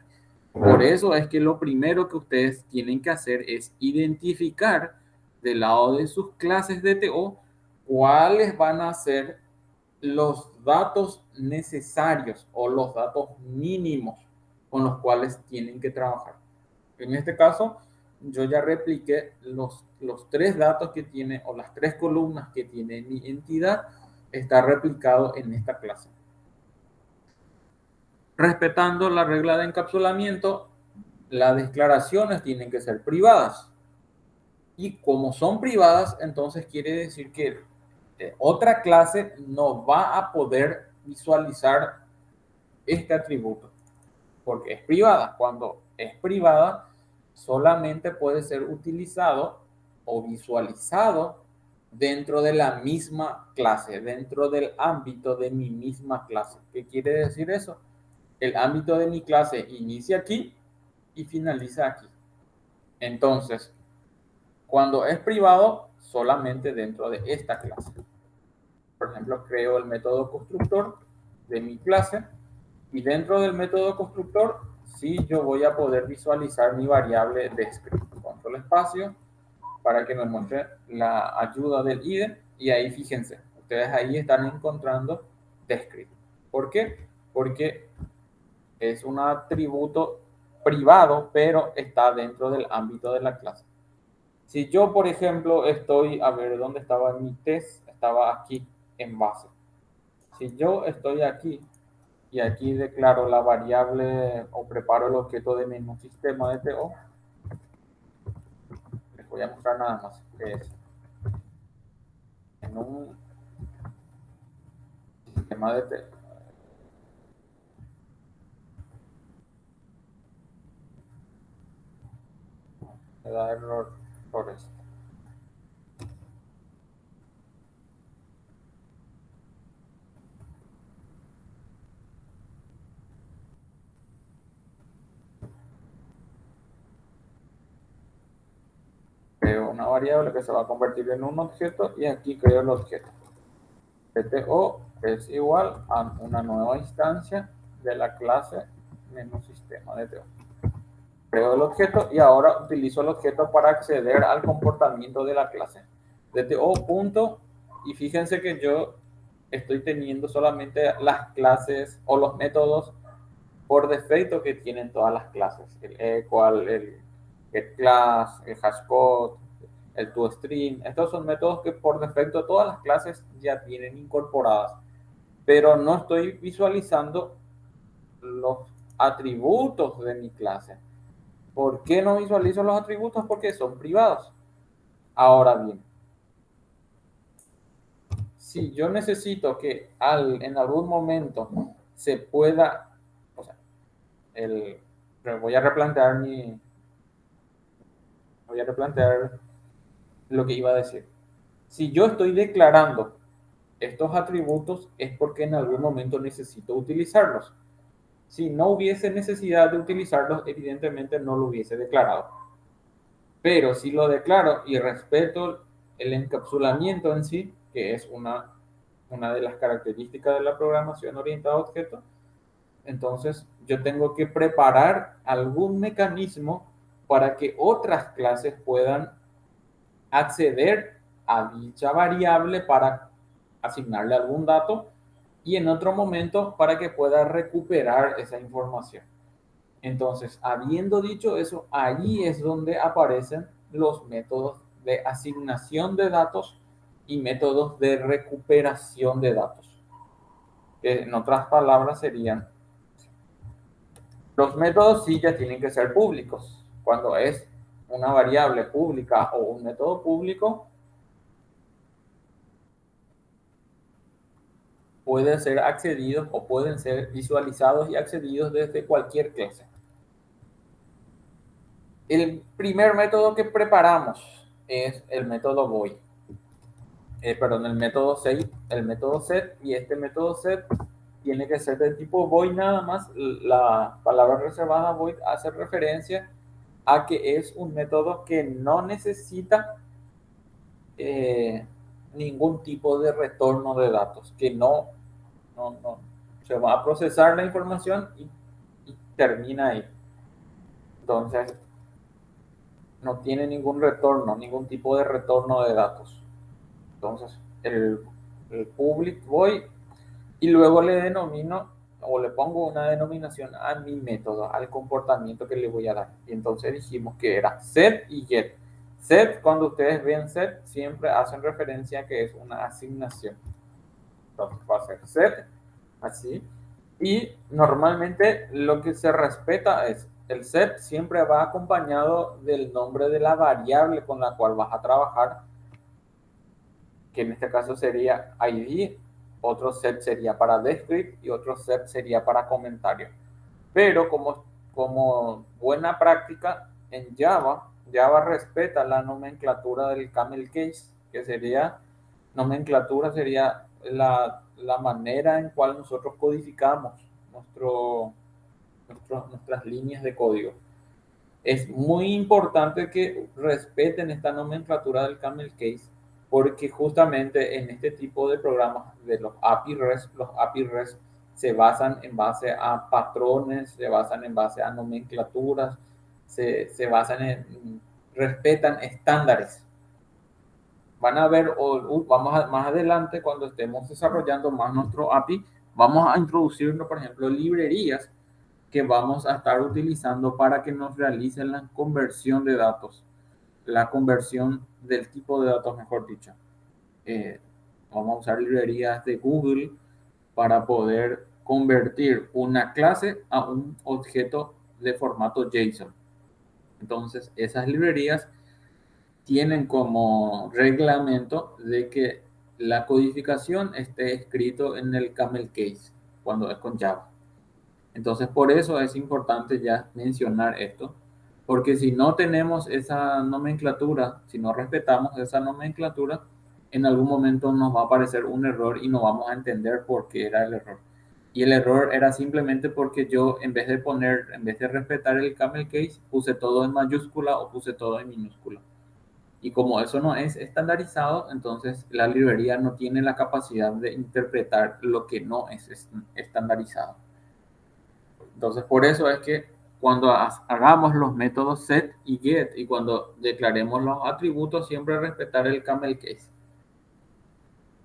Por eso es que lo primero que ustedes tienen que hacer es identificar del lado de sus clases DTO cuáles van a ser los datos necesarios o los datos mínimos con los cuales tienen que trabajar. En este caso, yo ya repliqué los 3 datos que tiene, o las 3 columnas que tiene mi entidad, está replicado en esta clase. Respetando la regla de encapsulamiento, las declaraciones tienen que ser privadas. Y como son privadas, entonces quiere decir que otra clase no va a poder visualizar este atributo porque es privada. Cuando es privada, solamente puede ser utilizado o visualizado dentro de la misma clase, dentro del ámbito de mi misma clase. ¿Qué quiere decir eso? El ámbito de mi clase inicia aquí y finaliza aquí. Entonces, cuando es privado, solamente dentro de esta clase. Por ejemplo, creo el método constructor, de mi clase, y dentro del método constructor sí yo voy a poder visualizar mi variable de script. Control espacio para que me muestre la ayuda del IDE, y ahí fíjense, ustedes ahí están encontrando descript. ¿Por qué? Porque es un atributo privado, pero está dentro del ámbito de la clase. Si yo, por ejemplo, estoy, a ver, ¿dónde estaba mi test? Estaba aquí, en base. Si yo estoy aquí, y aquí declaro la variable o preparo el objeto de menú sistema de TO, les voy a mostrar nada más que es en un sistema de TO. Me da error por esto. Creo una variable que se va a convertir en un objeto, y aquí creo el objeto. TO es igual a una nueva instancia de la clase menú sistema de TO. Creo el objeto y ahora utilizo el objeto para acceder al comportamiento de la clase. DTO punto, y fíjense que yo estoy teniendo solamente las clases o los métodos por defecto que tienen todas las clases. El equal, el getClass, el hashcode, el toString. Estos son métodos que por defecto todas las clases ya tienen incorporadas. Pero no estoy visualizando los atributos de mi clase. ¿Por qué no visualizo los atributos? Porque son privados. Ahora bien, si yo necesito que en algún momento se pueda, o sea, voy a replantear lo que iba a decir. Si yo estoy declarando estos atributos es porque en algún momento necesito utilizarlos. Si no hubiese necesidad de utilizarlos, evidentemente no lo hubiese declarado. Pero si lo declaro y respeto el encapsulamiento en sí, que es una de las características de la programación orientada a objetos, entonces yo tengo que preparar algún mecanismo para que otras clases puedan acceder a dicha variable para asignarle algún dato, y en otro momento para que pueda recuperar esa información. Entonces, habiendo dicho eso, allí es donde aparecen los métodos de asignación de datos y métodos de recuperación de datos. En otras palabras serían, los métodos sí ya tienen que ser públicos. Cuando es una variable pública o un método público, pueden ser accedidos o pueden ser visualizados y accedidos desde cualquier clase. El primer método que preparamos es el método void. El método set, y este método set tiene que ser de tipo void nada más. La palabra reservada void hace referencia a que es un método que no necesita ningún tipo de retorno de datos, que no se va a procesar la información y termina ahí. Entonces, no tiene ningún retorno, ningún tipo de retorno de datos. Entonces, el public void, y luego le denomino o le pongo una denominación a mi método, al comportamiento que le voy a dar. Y entonces dijimos que era set y get. Set, cuando ustedes ven set, siempre hacen referencia a que es una asignación. Entonces va a ser set, así. Y normalmente lo que se respeta es el set siempre va acompañado del nombre de la variable con la cual vas a trabajar, que en este caso sería ID, otro set sería para descript y otro set sería para comentario. Pero como buena práctica en Java respeta la nomenclatura del camel case, que sería la manera en cual nosotros codificamos nuestras líneas de código. Es muy importante que respeten esta nomenclatura del camel case, porque justamente en este tipo de programas de los API REST se basan en base a patrones, se basan en base a nomenclaturas, se basan respetan estándares. Van a ver, más adelante, cuando estemos desarrollando más nuestro API, vamos a introducir, por ejemplo, librerías que vamos a estar utilizando para que nos realicen la conversión de datos, la conversión del tipo de datos, mejor dicho. Vamos a usar librerías de Google para poder convertir una clase a un objeto de formato JSON. Entonces, esas librerías tienen como reglamento de que la codificación esté escrito en el camel case cuando es con Java. Entonces, por eso es importante ya mencionar esto, porque si no tenemos esa nomenclatura, si no respetamos esa nomenclatura, en algún momento nos va a aparecer un error y no vamos a entender por qué era el error. Y el error era simplemente porque yo, en vez de respetar el camel case, puse todo en mayúscula o puse todo en minúscula. Y como eso no es estandarizado, entonces la librería no tiene la capacidad de interpretar lo que no es estandarizado. Entonces, por eso es que cuando hagamos los métodos set y get y cuando declaremos los atributos, siempre respetar el camel case.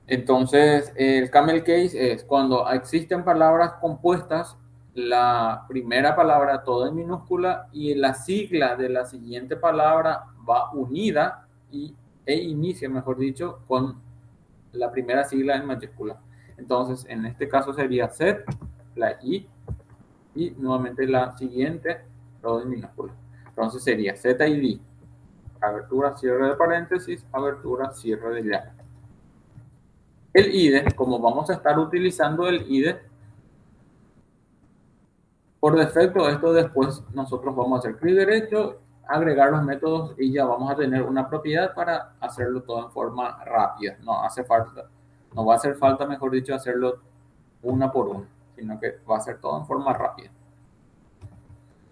Entonces, el camel case es cuando existen palabras compuestas, la primera palabra todo en minúscula y la sigla de la siguiente palabra va unida e inicia, mejor dicho, con la primera sigla en mayúscula. Entonces, en este caso sería set, la i, y nuevamente la siguiente, todo en minúscula. Entonces sería ZID, abertura, cierre de paréntesis, abertura, cierre de llave. El IDE, como vamos a estar utilizando el IDE, por defecto, esto después nosotros vamos a hacer clic derecho, agregar los métodos y ya vamos a tener una propiedad para hacerlo todo en forma rápida. No va a hacer falta, mejor dicho, hacerlo una por una, sino que va a ser todo en forma rápida.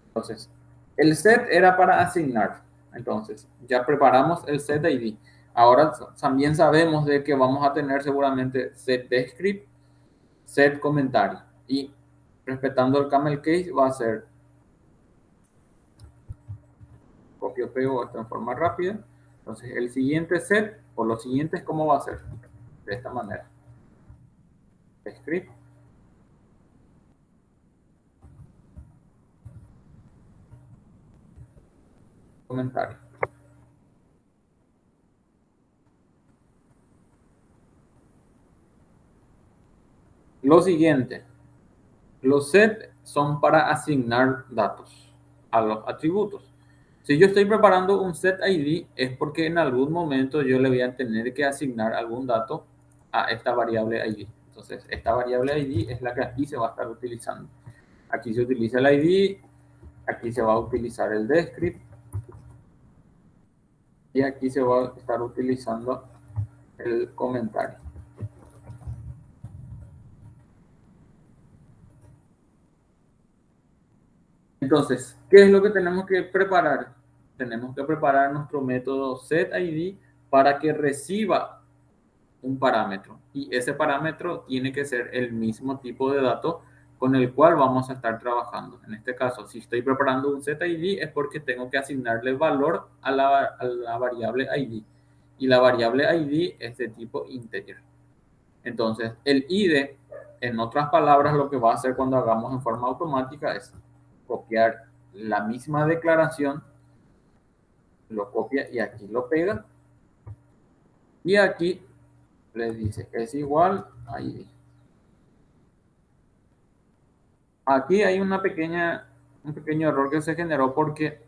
Entonces, el set era para asignar. Entonces, ya preparamos el set ID. Ahora también sabemos de que vamos a tener seguramente set descript, set comentario. Y respetando el camel case va a ser copio pego esto en forma rápida. Entonces, el siguiente set o los siguientes, ¿cómo va a ser? De esta manera. Descript. Comentario. Lo siguiente, los set son para asignar datos a los atributos. Si yo estoy preparando un set ID es porque en algún momento yo le voy a tener que asignar algún dato a esta variable ID. Entonces, esta variable ID es la que aquí se va a estar utilizando. Aquí se utiliza el ID, aquí se va a utilizar el descript y aquí se va a estar utilizando el comentario. Entonces, ¿qué es lo que tenemos que preparar? Tenemos que preparar nuestro método setID para que reciba un parámetro. Y ese parámetro tiene que ser el mismo tipo de dato con el cual vamos a estar trabajando. En este caso, si estoy preparando un setID es porque tengo que asignarle valor a la variable ID. Y la variable ID es de tipo integer. Entonces, el IDE, en otras palabras, lo que va a hacer cuando hagamos en forma automática es copiar la misma declaración, lo copia y aquí lo pega. Y aquí le dice que es igual a ID. Aquí hay un pequeño error que se generó porque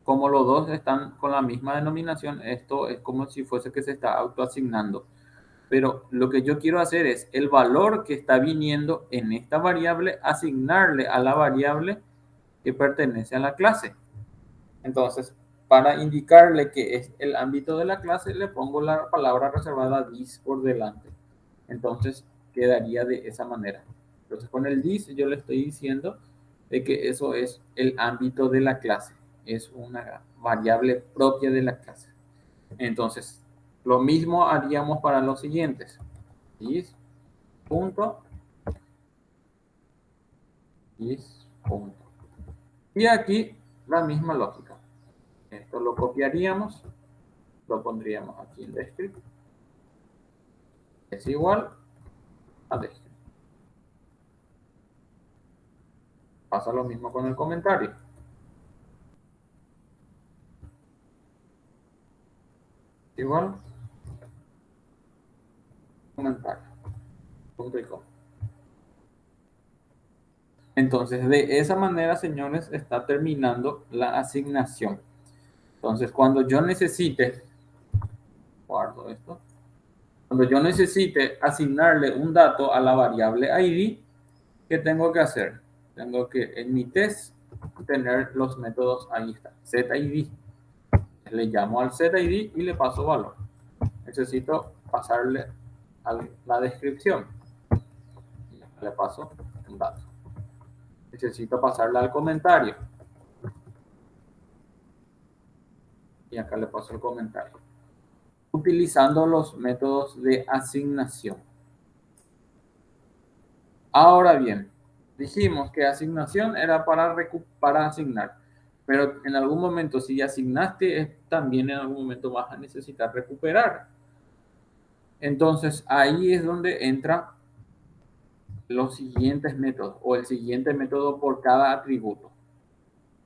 como los dos están con la misma denominación, esto es como si fuese que se está autoasignando. Pero lo que yo quiero hacer es el valor que está viniendo en esta variable, asignarle a la variable que pertenece a la clase. Entonces, para indicarle que es el ámbito de la clase, le pongo la palabra reservada this por delante. Entonces, quedaría de esa manera. Entonces, con el this yo le estoy diciendo de que eso es el ámbito de la clase. Es una variable propia de la clase. Entonces, lo mismo haríamos para los siguientes. This punto Is punto. Y aquí la misma lógica. Esto lo copiaríamos, lo pondríamos aquí en descript. Es igual a descript. Pasa lo mismo con el comentario. Igual comentario. Punto y coma. Entonces, de esa manera, señores, está terminando la asignación. Entonces, cuando yo necesite, guardo esto, cuando yo necesite asignarle un dato a la variable ID, ¿qué tengo que hacer? Tengo que en mi test tener los métodos, ahí está, setID. Le llamo al setID y le paso valor. Necesito pasarle a la descripción. Le paso un dato. Necesito pasarle al comentario. Y acá le paso el comentario. Utilizando los métodos de asignación. Ahora bien, dijimos que asignación era para asignar, pero en algún momento si asignaste, también en algún momento vas a necesitar recuperar. Entonces ahí es donde entran los siguientes métodos o el siguiente método por cada atributo.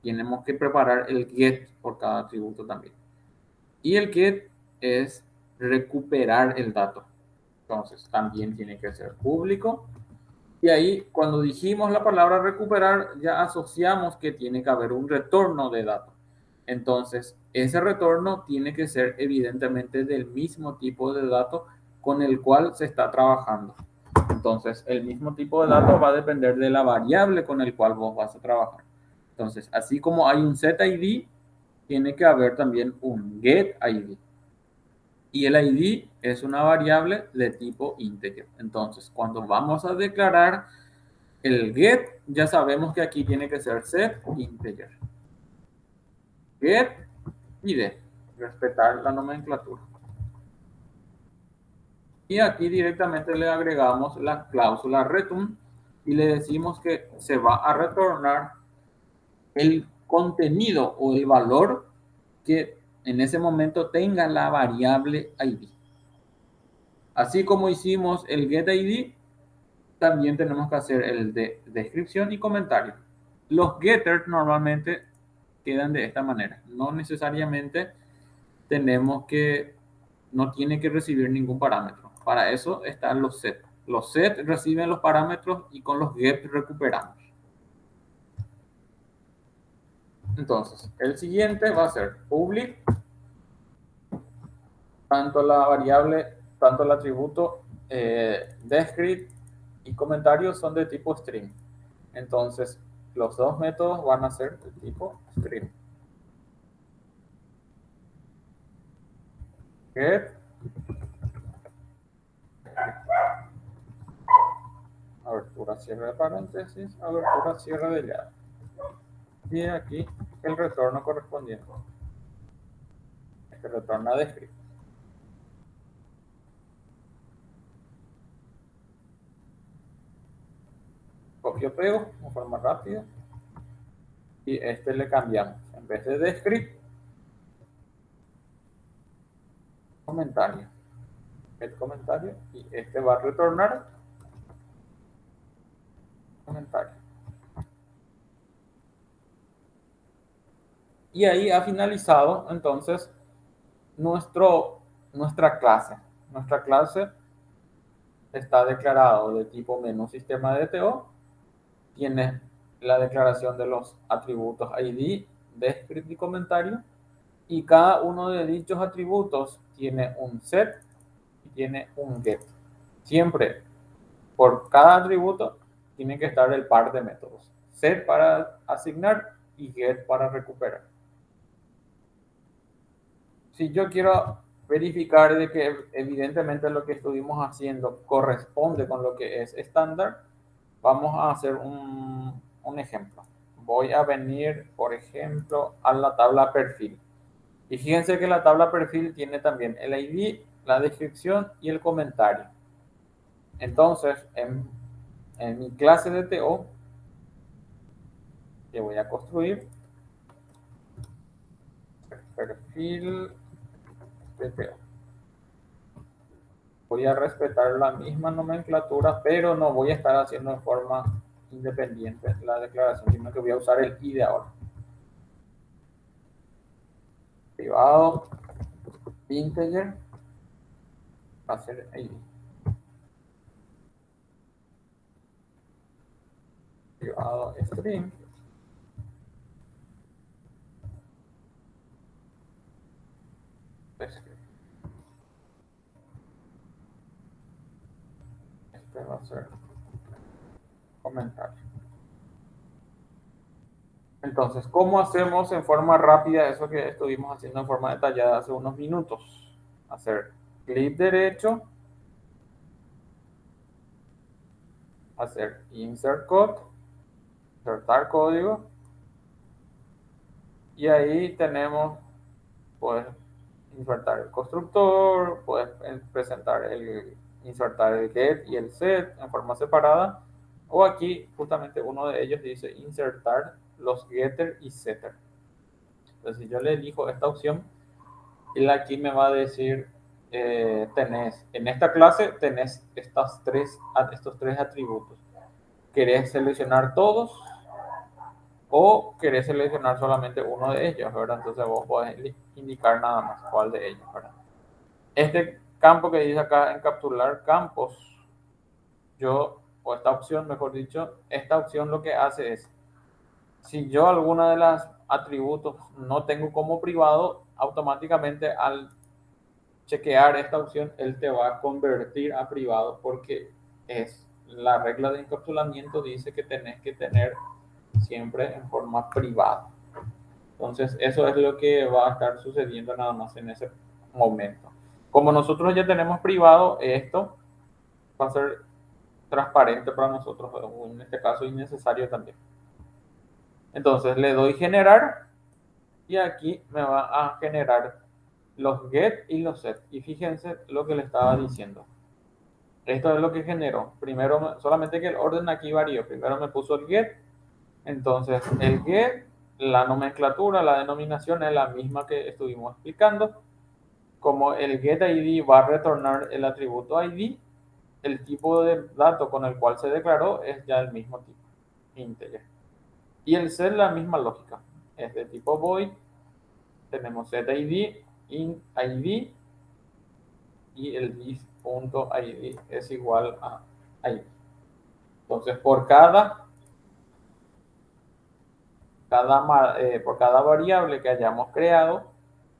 Tenemos que preparar el get por cada atributo también. Y el get es recuperar el dato. Entonces también tiene que ser público. Y ahí, cuando dijimos la palabra recuperar, ya asociamos que tiene que haber un retorno de datos. Entonces, ese retorno tiene que ser evidentemente del mismo tipo de dato con el cual se está trabajando. Entonces, el mismo tipo de datos va a depender de la variable con el cual vos vas a trabajar. Entonces, así como hay un setID, tiene que haber también un getID. Y el ID es una variable de tipo integer. Entonces, cuando vamos a declarar el get, ya sabemos que aquí tiene que ser set integer. Get ID. Respetar la nomenclatura. Y aquí directamente le agregamos la cláusula return y le decimos que se va a retornar el contenido o el valor que en ese momento tenga la variable ID. Así como hicimos el getID, también tenemos que hacer el de descripción y comentario. Los getters normalmente quedan de esta manera. No necesariamente no tiene que recibir ningún parámetro. Para eso están los set. Los set reciben los parámetros y con los get recuperamos. Entonces, el siguiente va a ser public. Tanto la variable, tanto el atributo descript y comentario son de tipo string. Entonces, los dos métodos van a ser de tipo string. Get. Abertura, cierre de paréntesis, abertura, cierre de llave. Y aquí el retorno correspondiente. Este retorna descript. Copio, pego de forma rápida. Y este le cambiamos. En vez de descript, comentario. El comentario. Y este va a retornar comentario. Y ahí ha finalizado entonces nuestra clase. Nuestra clase está declarado de tipo menú sistema de DTO. Tiene la declaración de los atributos ID, descript y comentario. Y cada uno de dichos atributos tiene un set y tiene un get. Siempre por cada atributo tiene que estar el par de métodos. Set para asignar y get para recuperar. Si yo quiero verificar de que evidentemente lo que estuvimos haciendo corresponde con lo que es estándar, vamos a hacer un ejemplo. Voy a venir, por ejemplo, a la tabla perfil. Y fíjense que la tabla perfil tiene también el ID, la descripción y el comentario. Entonces, en mi clase de TO, que voy a construir. Perfil PPO. Voy a respetar la misma nomenclatura, pero no voy a estar haciendo en forma independiente la declaración, sino que voy a usar el ID ahora. Privado, integer, va a ser ID. Privado string. Este va a ser comentario. Entonces, ¿cómo hacemos en forma rápida eso que estuvimos haciendo en forma detallada hace unos minutos? Hacer clic derecho, hacer insert code, insertar código, y ahí tenemos, puedes insertar el constructor, puedes insertar el get y el set en forma separada, o aquí justamente uno de ellos dice insertar los getter y setter. Entonces, si yo le elijo esta opción, él aquí me va a decir, en esta clase tenés estos tres atributos. ¿Querés seleccionar todos o querés seleccionar solamente uno de ellos, ¿verdad? Entonces vos podés indicar nada más cuál de ellos, ¿verdad? Este campo que dice acá, encapsular campos, o esta opción, mejor dicho, esta opción lo que hace es, si yo alguna de las atributos no tengo como privado, automáticamente al chequear esta opción, él te va a convertir a privado, porque es la regla de encapsulamiento, dice que tenés que tener siempre en forma privada. Entonces, eso es lo que va a estar sucediendo nada más en ese momento. Como nosotros ya tenemos privado, esto va a ser transparente para nosotros, en este caso innecesario también. Entonces, le doy generar y aquí me va a generar los get y los set. Y fíjense lo que le estaba diciendo. Esto es lo que generó. Primero, solamente que el orden aquí varió. Primero me puso el get. Entonces, el get, la nomenclatura, la denominación es la misma que estuvimos explicando. Como el get ID va a retornar el atributo ID, el tipo de dato con el cual se declaró es ya el mismo tipo, integer. Y el set, la misma lógica. Es de tipo void. Tenemos setID, int ID, y el this.id es igual a ID. Entonces, por cada variable que hayamos creado,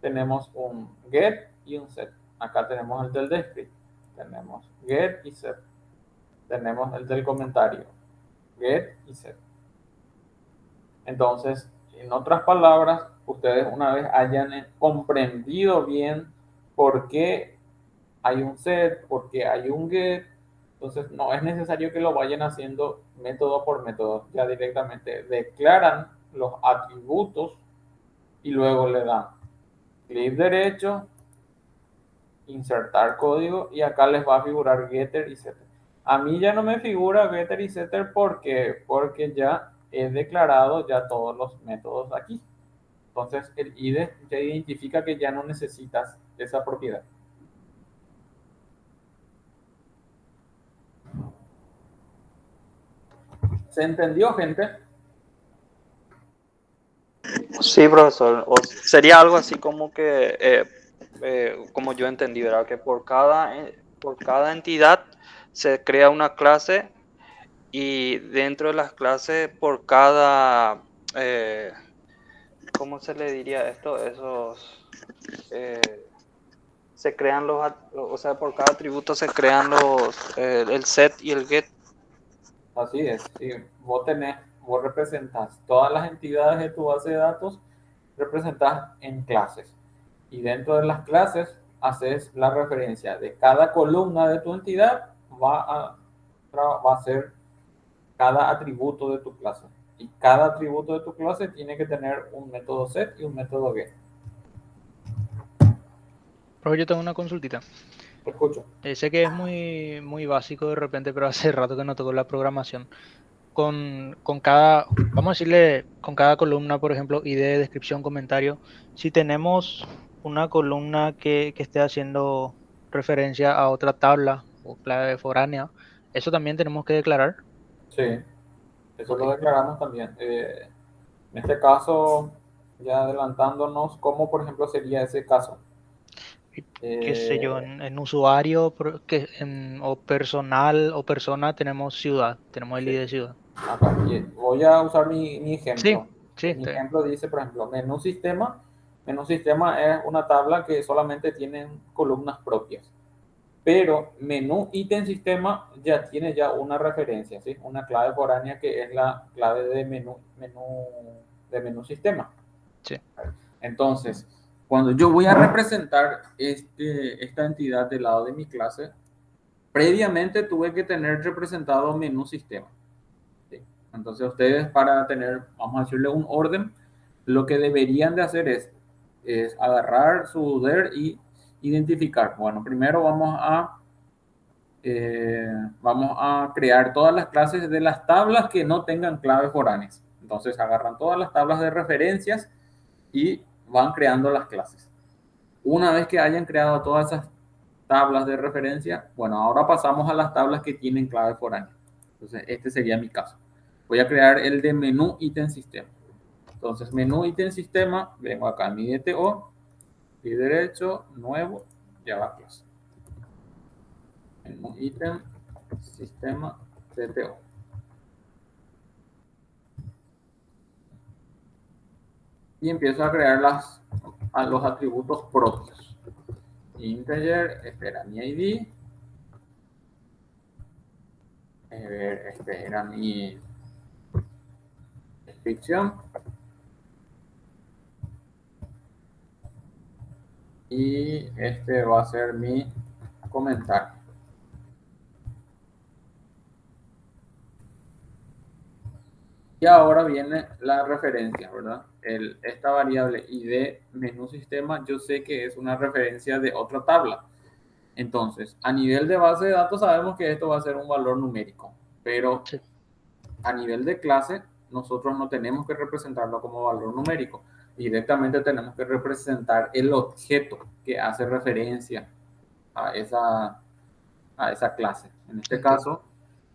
tenemos un get y un set. Acá tenemos el del descript, tenemos get y set. Tenemos el del comentario, get y set. Entonces, en otras palabras, ustedes una vez hayan comprendido bien por qué hay un set, por qué hay un get, entonces no es necesario que lo vayan haciendo método por método, ya directamente declaran los atributos y luego le dan clic derecho, insertar código, y acá les va a figurar getter y setter. A mí ya no me figura getter y setter porque ya he declarado ya todos los métodos aquí. Entonces el IDE ya identifica que ya no necesitas esa propiedad. ¿Se entendió, gente? Sí, profesor. O sería algo así como que, como yo entendí, ¿verdad? Que por cada entidad se crea una clase y dentro de las clases por cada, ¿cómo se le diría esto? Se crean o sea, por cada atributo se crean el set y el get. Así es. Si vos representas todas las entidades de tu base de datos, representas en clases. Y dentro de las clases haces la referencia de cada columna de tu entidad, va a ser cada atributo de tu clase. Y cada atributo de tu clase tiene que tener un método set y un método get. Pero yo tengo una consultita. Te escucho. Sé que es muy, muy básico de repente, pero hace rato que no toco la programación. con cada, vamos a decirle, con cada columna, por ejemplo, ID, descripción, comentario, si tenemos una columna que esté haciendo referencia a otra tabla o clave foránea, eso también tenemos que declarar. Sí, eso Ok. lo declaramos también. En este caso, ya adelantándonos, ¿cómo por ejemplo sería ese caso? Y qué sé yo, Eh, en usuario o personal o persona tenemos ciudad, tenemos el sí, ID de ciudad. acá, voy a usar mi Sí, ejemplo. sí, Mi está bien. ejemplo dice, por ejemplo, menú sistema. Menú sistema es una tabla que solamente tiene columnas propias. Pero menú ítem sistema ya tiene ya una referencia, ¿sí? Una clave foránea que es la clave de menú sistema. Sí, Entonces, cuando yo voy a representar esta entidad del lado de mi clase, previamente tuve que tener representado menú sistema. ¿Sí? Entonces, ustedes para tener, vamos a decirle un orden, lo que deberían de hacer es agarrar su DER y identificar. Bueno, primero vamos a crear todas las clases de las tablas que no tengan claves foráneas. Entonces, agarran todas las tablas de referencias y van creando las clases. Una vez que hayan creado todas esas tablas de referencia, bueno, ahora pasamos a las tablas que tienen clave foránea. Entonces, este sería mi caso. Voy a crear el de menú ítem sistema. Entonces, menú ítem sistema, vengo acá a mi DTO, y derecho, nuevo, Java clase. Menú ítem sistema DTO. Y empiezo a crear los atributos propios. Integer, este era mi ID. Este era mi descripción. Y este va a ser mi comentario. Y ahora viene la referencia, ¿verdad? Esta variable ID menú sistema, yo sé que es una referencia de otra tabla. Entonces, a nivel de base de datos sabemos que esto va a ser un valor numérico, pero sí. a nivel de clase, nosotros no tenemos que representarlo como valor numérico. Directamente tenemos que representar el objeto que hace referencia a esa clase. En este Entiendo. caso,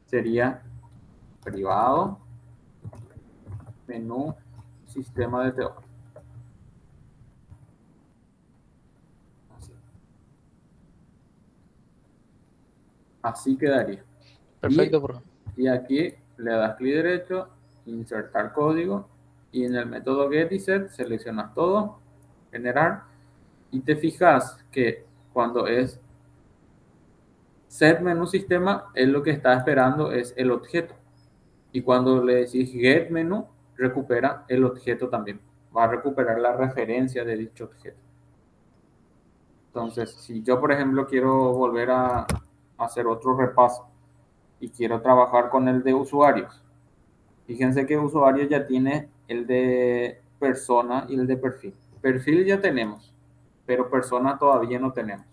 sería privado, menú, sistema de TO. Así. Así quedaría. Perfecto, profe. Y aquí le das clic derecho, insertar código, y en el método get y set seleccionas todo, generar, y te fijas que cuando es set menú sistema, es lo que está esperando es el objeto. Y cuando le decís get menú, recupera el objeto también. Va a recuperar la referencia de dicho objeto. Entonces, si yo, por ejemplo, quiero volver a hacer otro repaso y quiero trabajar con el de usuarios, fíjense que usuario ya tiene el de persona y el de perfil. Perfil ya tenemos, pero persona todavía no tenemos.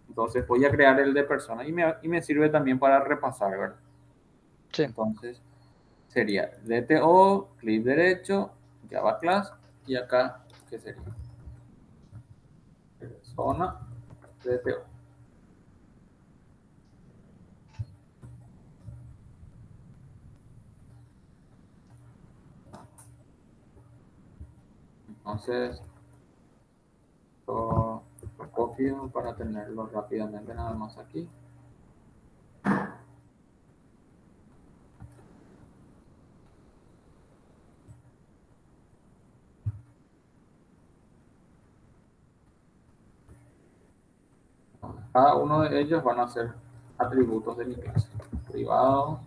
Entonces voy a crear el de persona y me sirve también para repasar, ¿verdad? Sí, Entonces sería DTO, clic derecho, Java class, y acá, ¿qué sería? Persona, DTO. Entonces, lo copio para tenerlo rápidamente nada más aquí. Cada uno de ellos van a ser atributos de mi clase. Privado,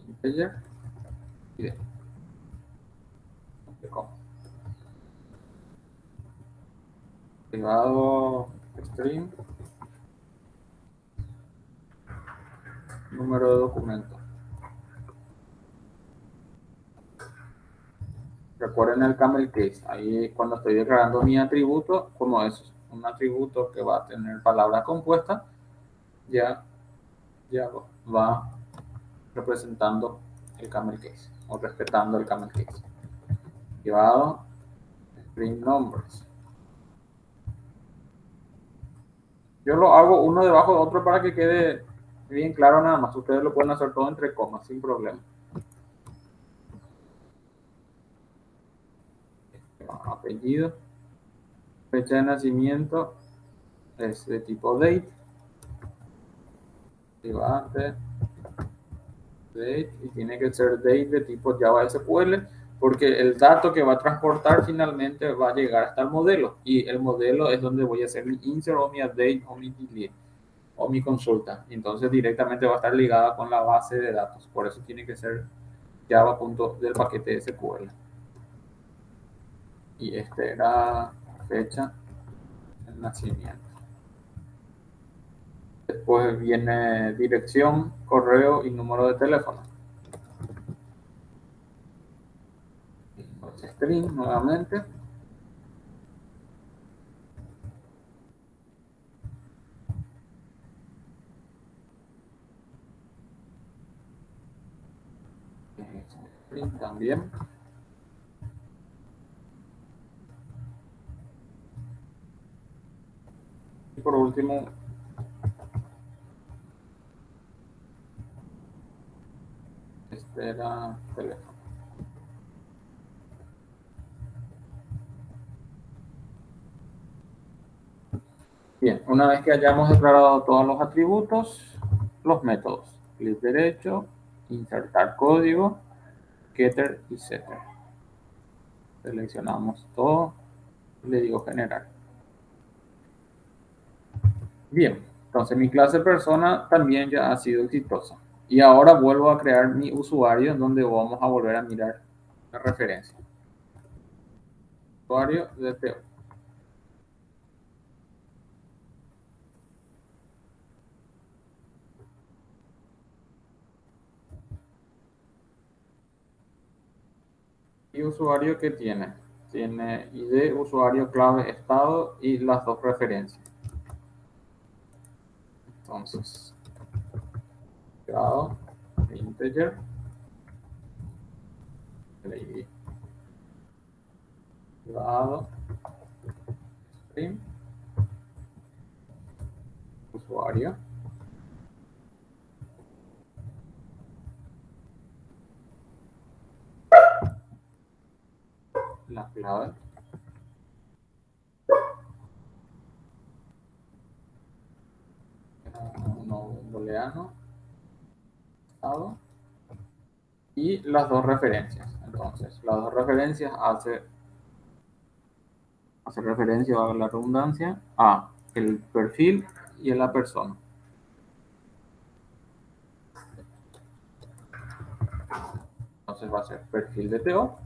integer y de privado string, número de documento. Recuerden el camel case. Ahí cuando estoy declarando mi atributo, como es un atributo que va a tener palabra compuesta, ya va representando el camel case o respetando el camel case. Llevado string numbers. Yo lo hago uno debajo de otro para que quede bien claro nada más. Ustedes lo pueden hacer todo entre comas sin problema. Apellido, fecha de nacimiento es de tipo date, date, y tiene que ser date de tipo Java SQL, porque el dato que va a transportar finalmente va a llegar hasta el modelo, y el modelo es donde voy a hacer mi insert o mi update o mi delete o mi consulta. Entonces directamente va a estar ligada con la base de datos, por eso tiene que ser Java del paquete SQL. Y este era fecha de nacimiento. Después viene dirección, correo y número de teléfono. String nuevamente. String también. Y por último, este era teléfono. Bien, una vez que hayamos declarado todos los atributos, los métodos. Clic derecho, insertar código, getter y setter. Seleccionamos todo y le digo generar. Bien, entonces mi clase persona también ya ha sido exitosa. Y ahora vuelvo a crear mi usuario donde vamos a volver a mirar la referencia. Usuario de Teo. ¿Y usuario qué tiene? Tiene ID, usuario, clave, estado y las dos referencias. Entonces, grado, integer, el ID. Grado, string, usuario. La clave. No booleano. Estado. Y las dos referencias. Entonces, las dos referencias hace referencia, a la redundancia, a el perfil y a la persona. Entonces va a ser perfil de Teo,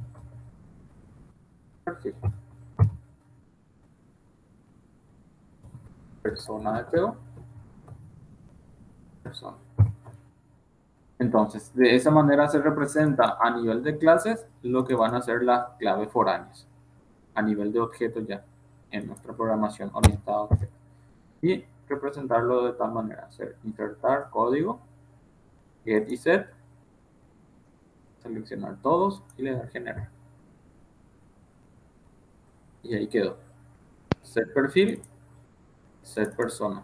perfil. Persona de Teo, persona. Entonces, de esa manera se representa a nivel de clases lo que van a ser las claves foráneas. A nivel de objetos ya, en nuestra programación orientada a objetos. Y representarlo de tal manera, hacer insertar código, get y set, seleccionar todos y le dar generar. Y ahí quedó. Set perfil, set persona.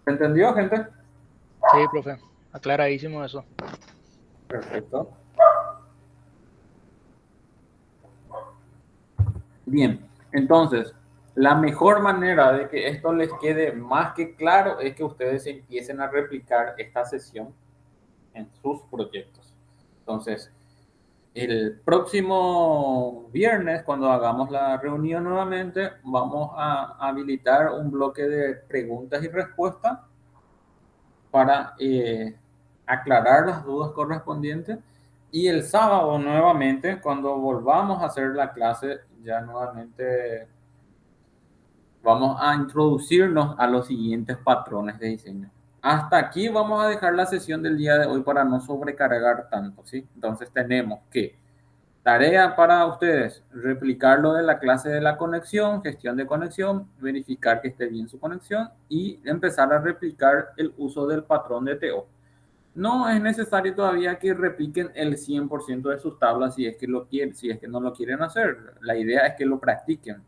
¿Se entendió, gente? Sí, profe, aclaradísimo eso. Perfecto. Bien, entonces, la mejor manera de que esto les quede más que claro es que ustedes empiecen a replicar esta sesión en sus proyectos. Entonces, el próximo viernes, cuando hagamos la reunión nuevamente, vamos a habilitar un bloque de preguntas y respuestas para aclarar las dudas correspondientes. Y el sábado nuevamente, cuando volvamos a hacer la clase, ya nuevamente vamos a introducirnos a los siguientes patrones de diseño. Hasta aquí vamos a dejar la sesión del día de hoy para no sobrecargar tanto, ¿sí? Entonces tenemos que Tarea para ustedes, replicar lo de la clase de la conexión, gestión de conexión, verificar que esté bien su conexión y empezar a replicar el uso del patrón de TO. No es necesario todavía que repliquen el 100% de sus tablas si es que lo quieren, si es que no lo quieren hacer. La idea es que lo practiquen.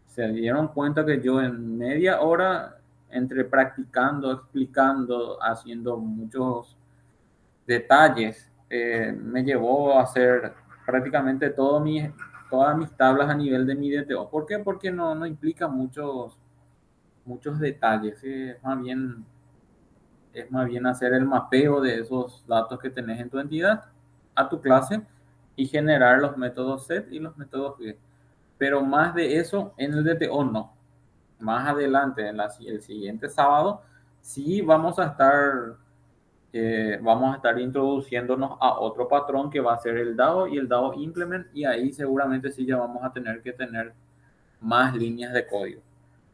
Se dieron cuenta que yo en media hora, entre practicando, explicando, haciendo muchos detalles, me llevó a hacer prácticamente todas mis tablas a nivel de mi DTO. ¿Por qué? Porque no implica muchos detalles. Es más bien hacer el mapeo de esos datos que tenés en tu entidad a tu clase y generar los métodos set y los métodos get. Pero más de eso en el DTO no. Más adelante, el siguiente sábado, sí vamos a estar introduciéndonos a otro patrón que va a ser el DAO y el DAO implement, y ahí seguramente sí ya vamos a tener que tener más líneas de código.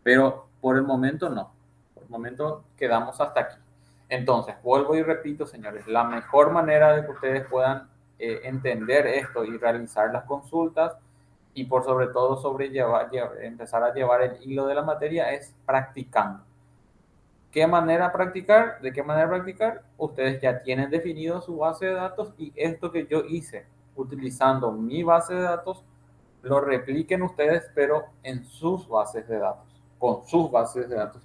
Pero por el momento no. Por el momento quedamos hasta aquí. Entonces, vuelvo y repito, señores, la mejor manera de que ustedes puedan entender esto y realizar las consultas y por sobre todo empezar a llevar el hilo de la materia es practicando. ¿Qué manera practicar? ¿De qué manera practicar? Ustedes ya tienen definido su base de datos y esto que yo hice utilizando mi base de datos, lo repliquen ustedes, pero en sus bases de datos, con sus bases de datos.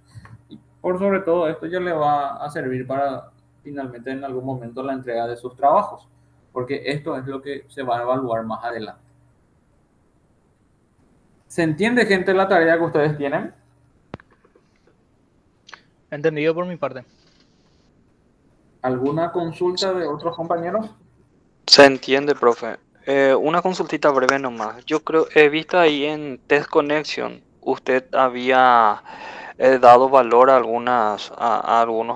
Y por sobre todo esto ya le va a servir para finalmente en algún momento la entrega de sus trabajos, porque esto es lo que se va a evaluar más adelante. ¿Se entiende, gente, la tarea que ustedes tienen? Entendido por mi parte. ¿Alguna consulta de otros compañeros? Se entiende, profe. Una consultita breve nomás. Yo creo, he visto ahí en Test Connection, usted había dado valor a algunos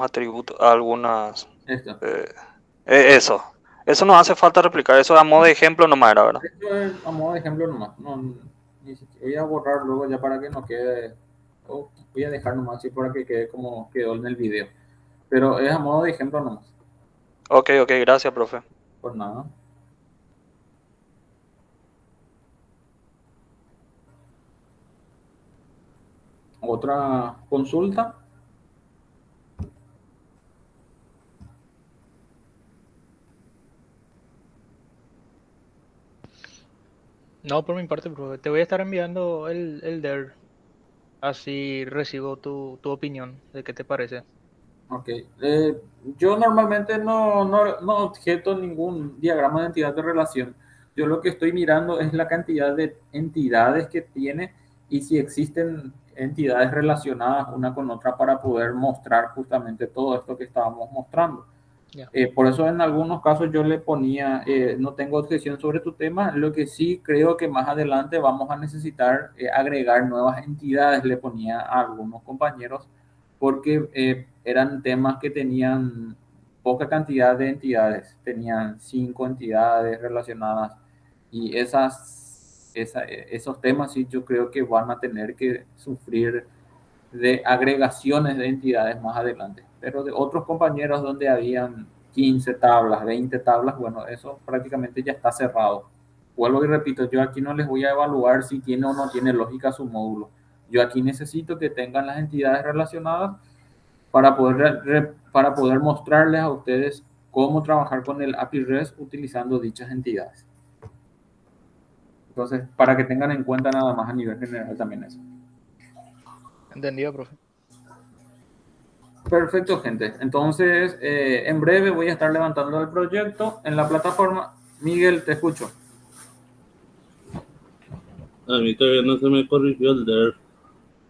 atributos, a algunas... Esto. Eso. Eso no hace falta replicar, eso a modo de ejemplo nomás era, ¿verdad? Esto es a modo de ejemplo nomás. Ni siquiera, voy a borrar luego ya para que no quede. Voy a dejar nomás así para que quede como quedó en el video. Pero es a modo de ejemplo nomás. Ok, gracias, profe. Por nada. ¿Otra consulta? No, por mi parte, profe. Te voy a estar enviando el DER. Así recibo tu opinión de qué te parece. Ok. Yo normalmente no objeto ningún diagrama de entidad de relación. Yo lo que estoy mirando es la cantidad de entidades que tiene y si existen entidades relacionadas una con otra para poder mostrar justamente todo esto que estábamos mostrando. Ya. Por eso en algunos casos yo le ponía, no tengo objeción sobre tu tema, lo que sí creo que más adelante vamos a necesitar agregar nuevas entidades, le ponía a algunos compañeros, porque eran temas que tenían poca cantidad de entidades, tenían 5 entidades relacionadas y esos temas sí yo creo que van a tener que sufrir de agregaciones de entidades más adelante. Pero de otros compañeros donde habían 15 tablas, 20 tablas, bueno, eso prácticamente ya está cerrado. Vuelvo y repito, yo aquí no les voy a evaluar si tiene o no tiene lógica su módulo. Yo aquí necesito que tengan las entidades relacionadas para poder mostrarles a ustedes cómo trabajar con el API REST utilizando dichas entidades. Entonces, para que tengan en cuenta nada más a nivel general también eso. Entendido, profe. Perfecto, gente. Entonces, en breve voy a estar levantando el proyecto en la plataforma. Miguel, te escucho. A mí todavía no se me corrigió el DER.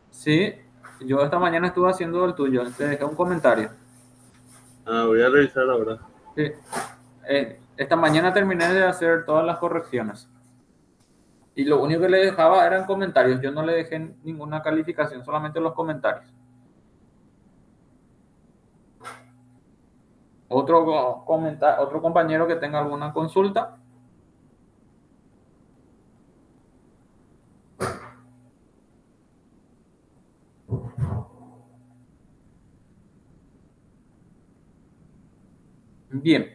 Sí, yo esta mañana estuve haciendo el tuyo. Te dejé un comentario. Voy a revisar ahora. Sí. Esta mañana terminé de hacer todas las correcciones. Y lo único que le dejaba eran comentarios. Yo no le dejé ninguna calificación, solamente los comentarios. Otro compañero que tenga alguna consulta. Bien.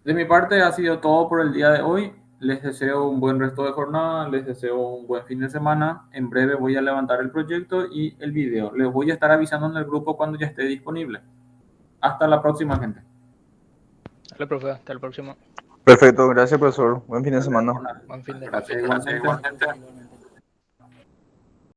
De mi parte ha sido todo por el día de hoy. Les deseo un buen resto de jornada, les deseo un buen fin de semana. En breve voy a levantar el proyecto y el video. Les voy a estar avisando en el grupo cuando ya esté disponible. Hasta la próxima, gente. Dale, profe, hasta el próximo. Perfecto, gracias, profesor. Buen fin de semana. Buen fin de. Gracias igualmente. Igualmente.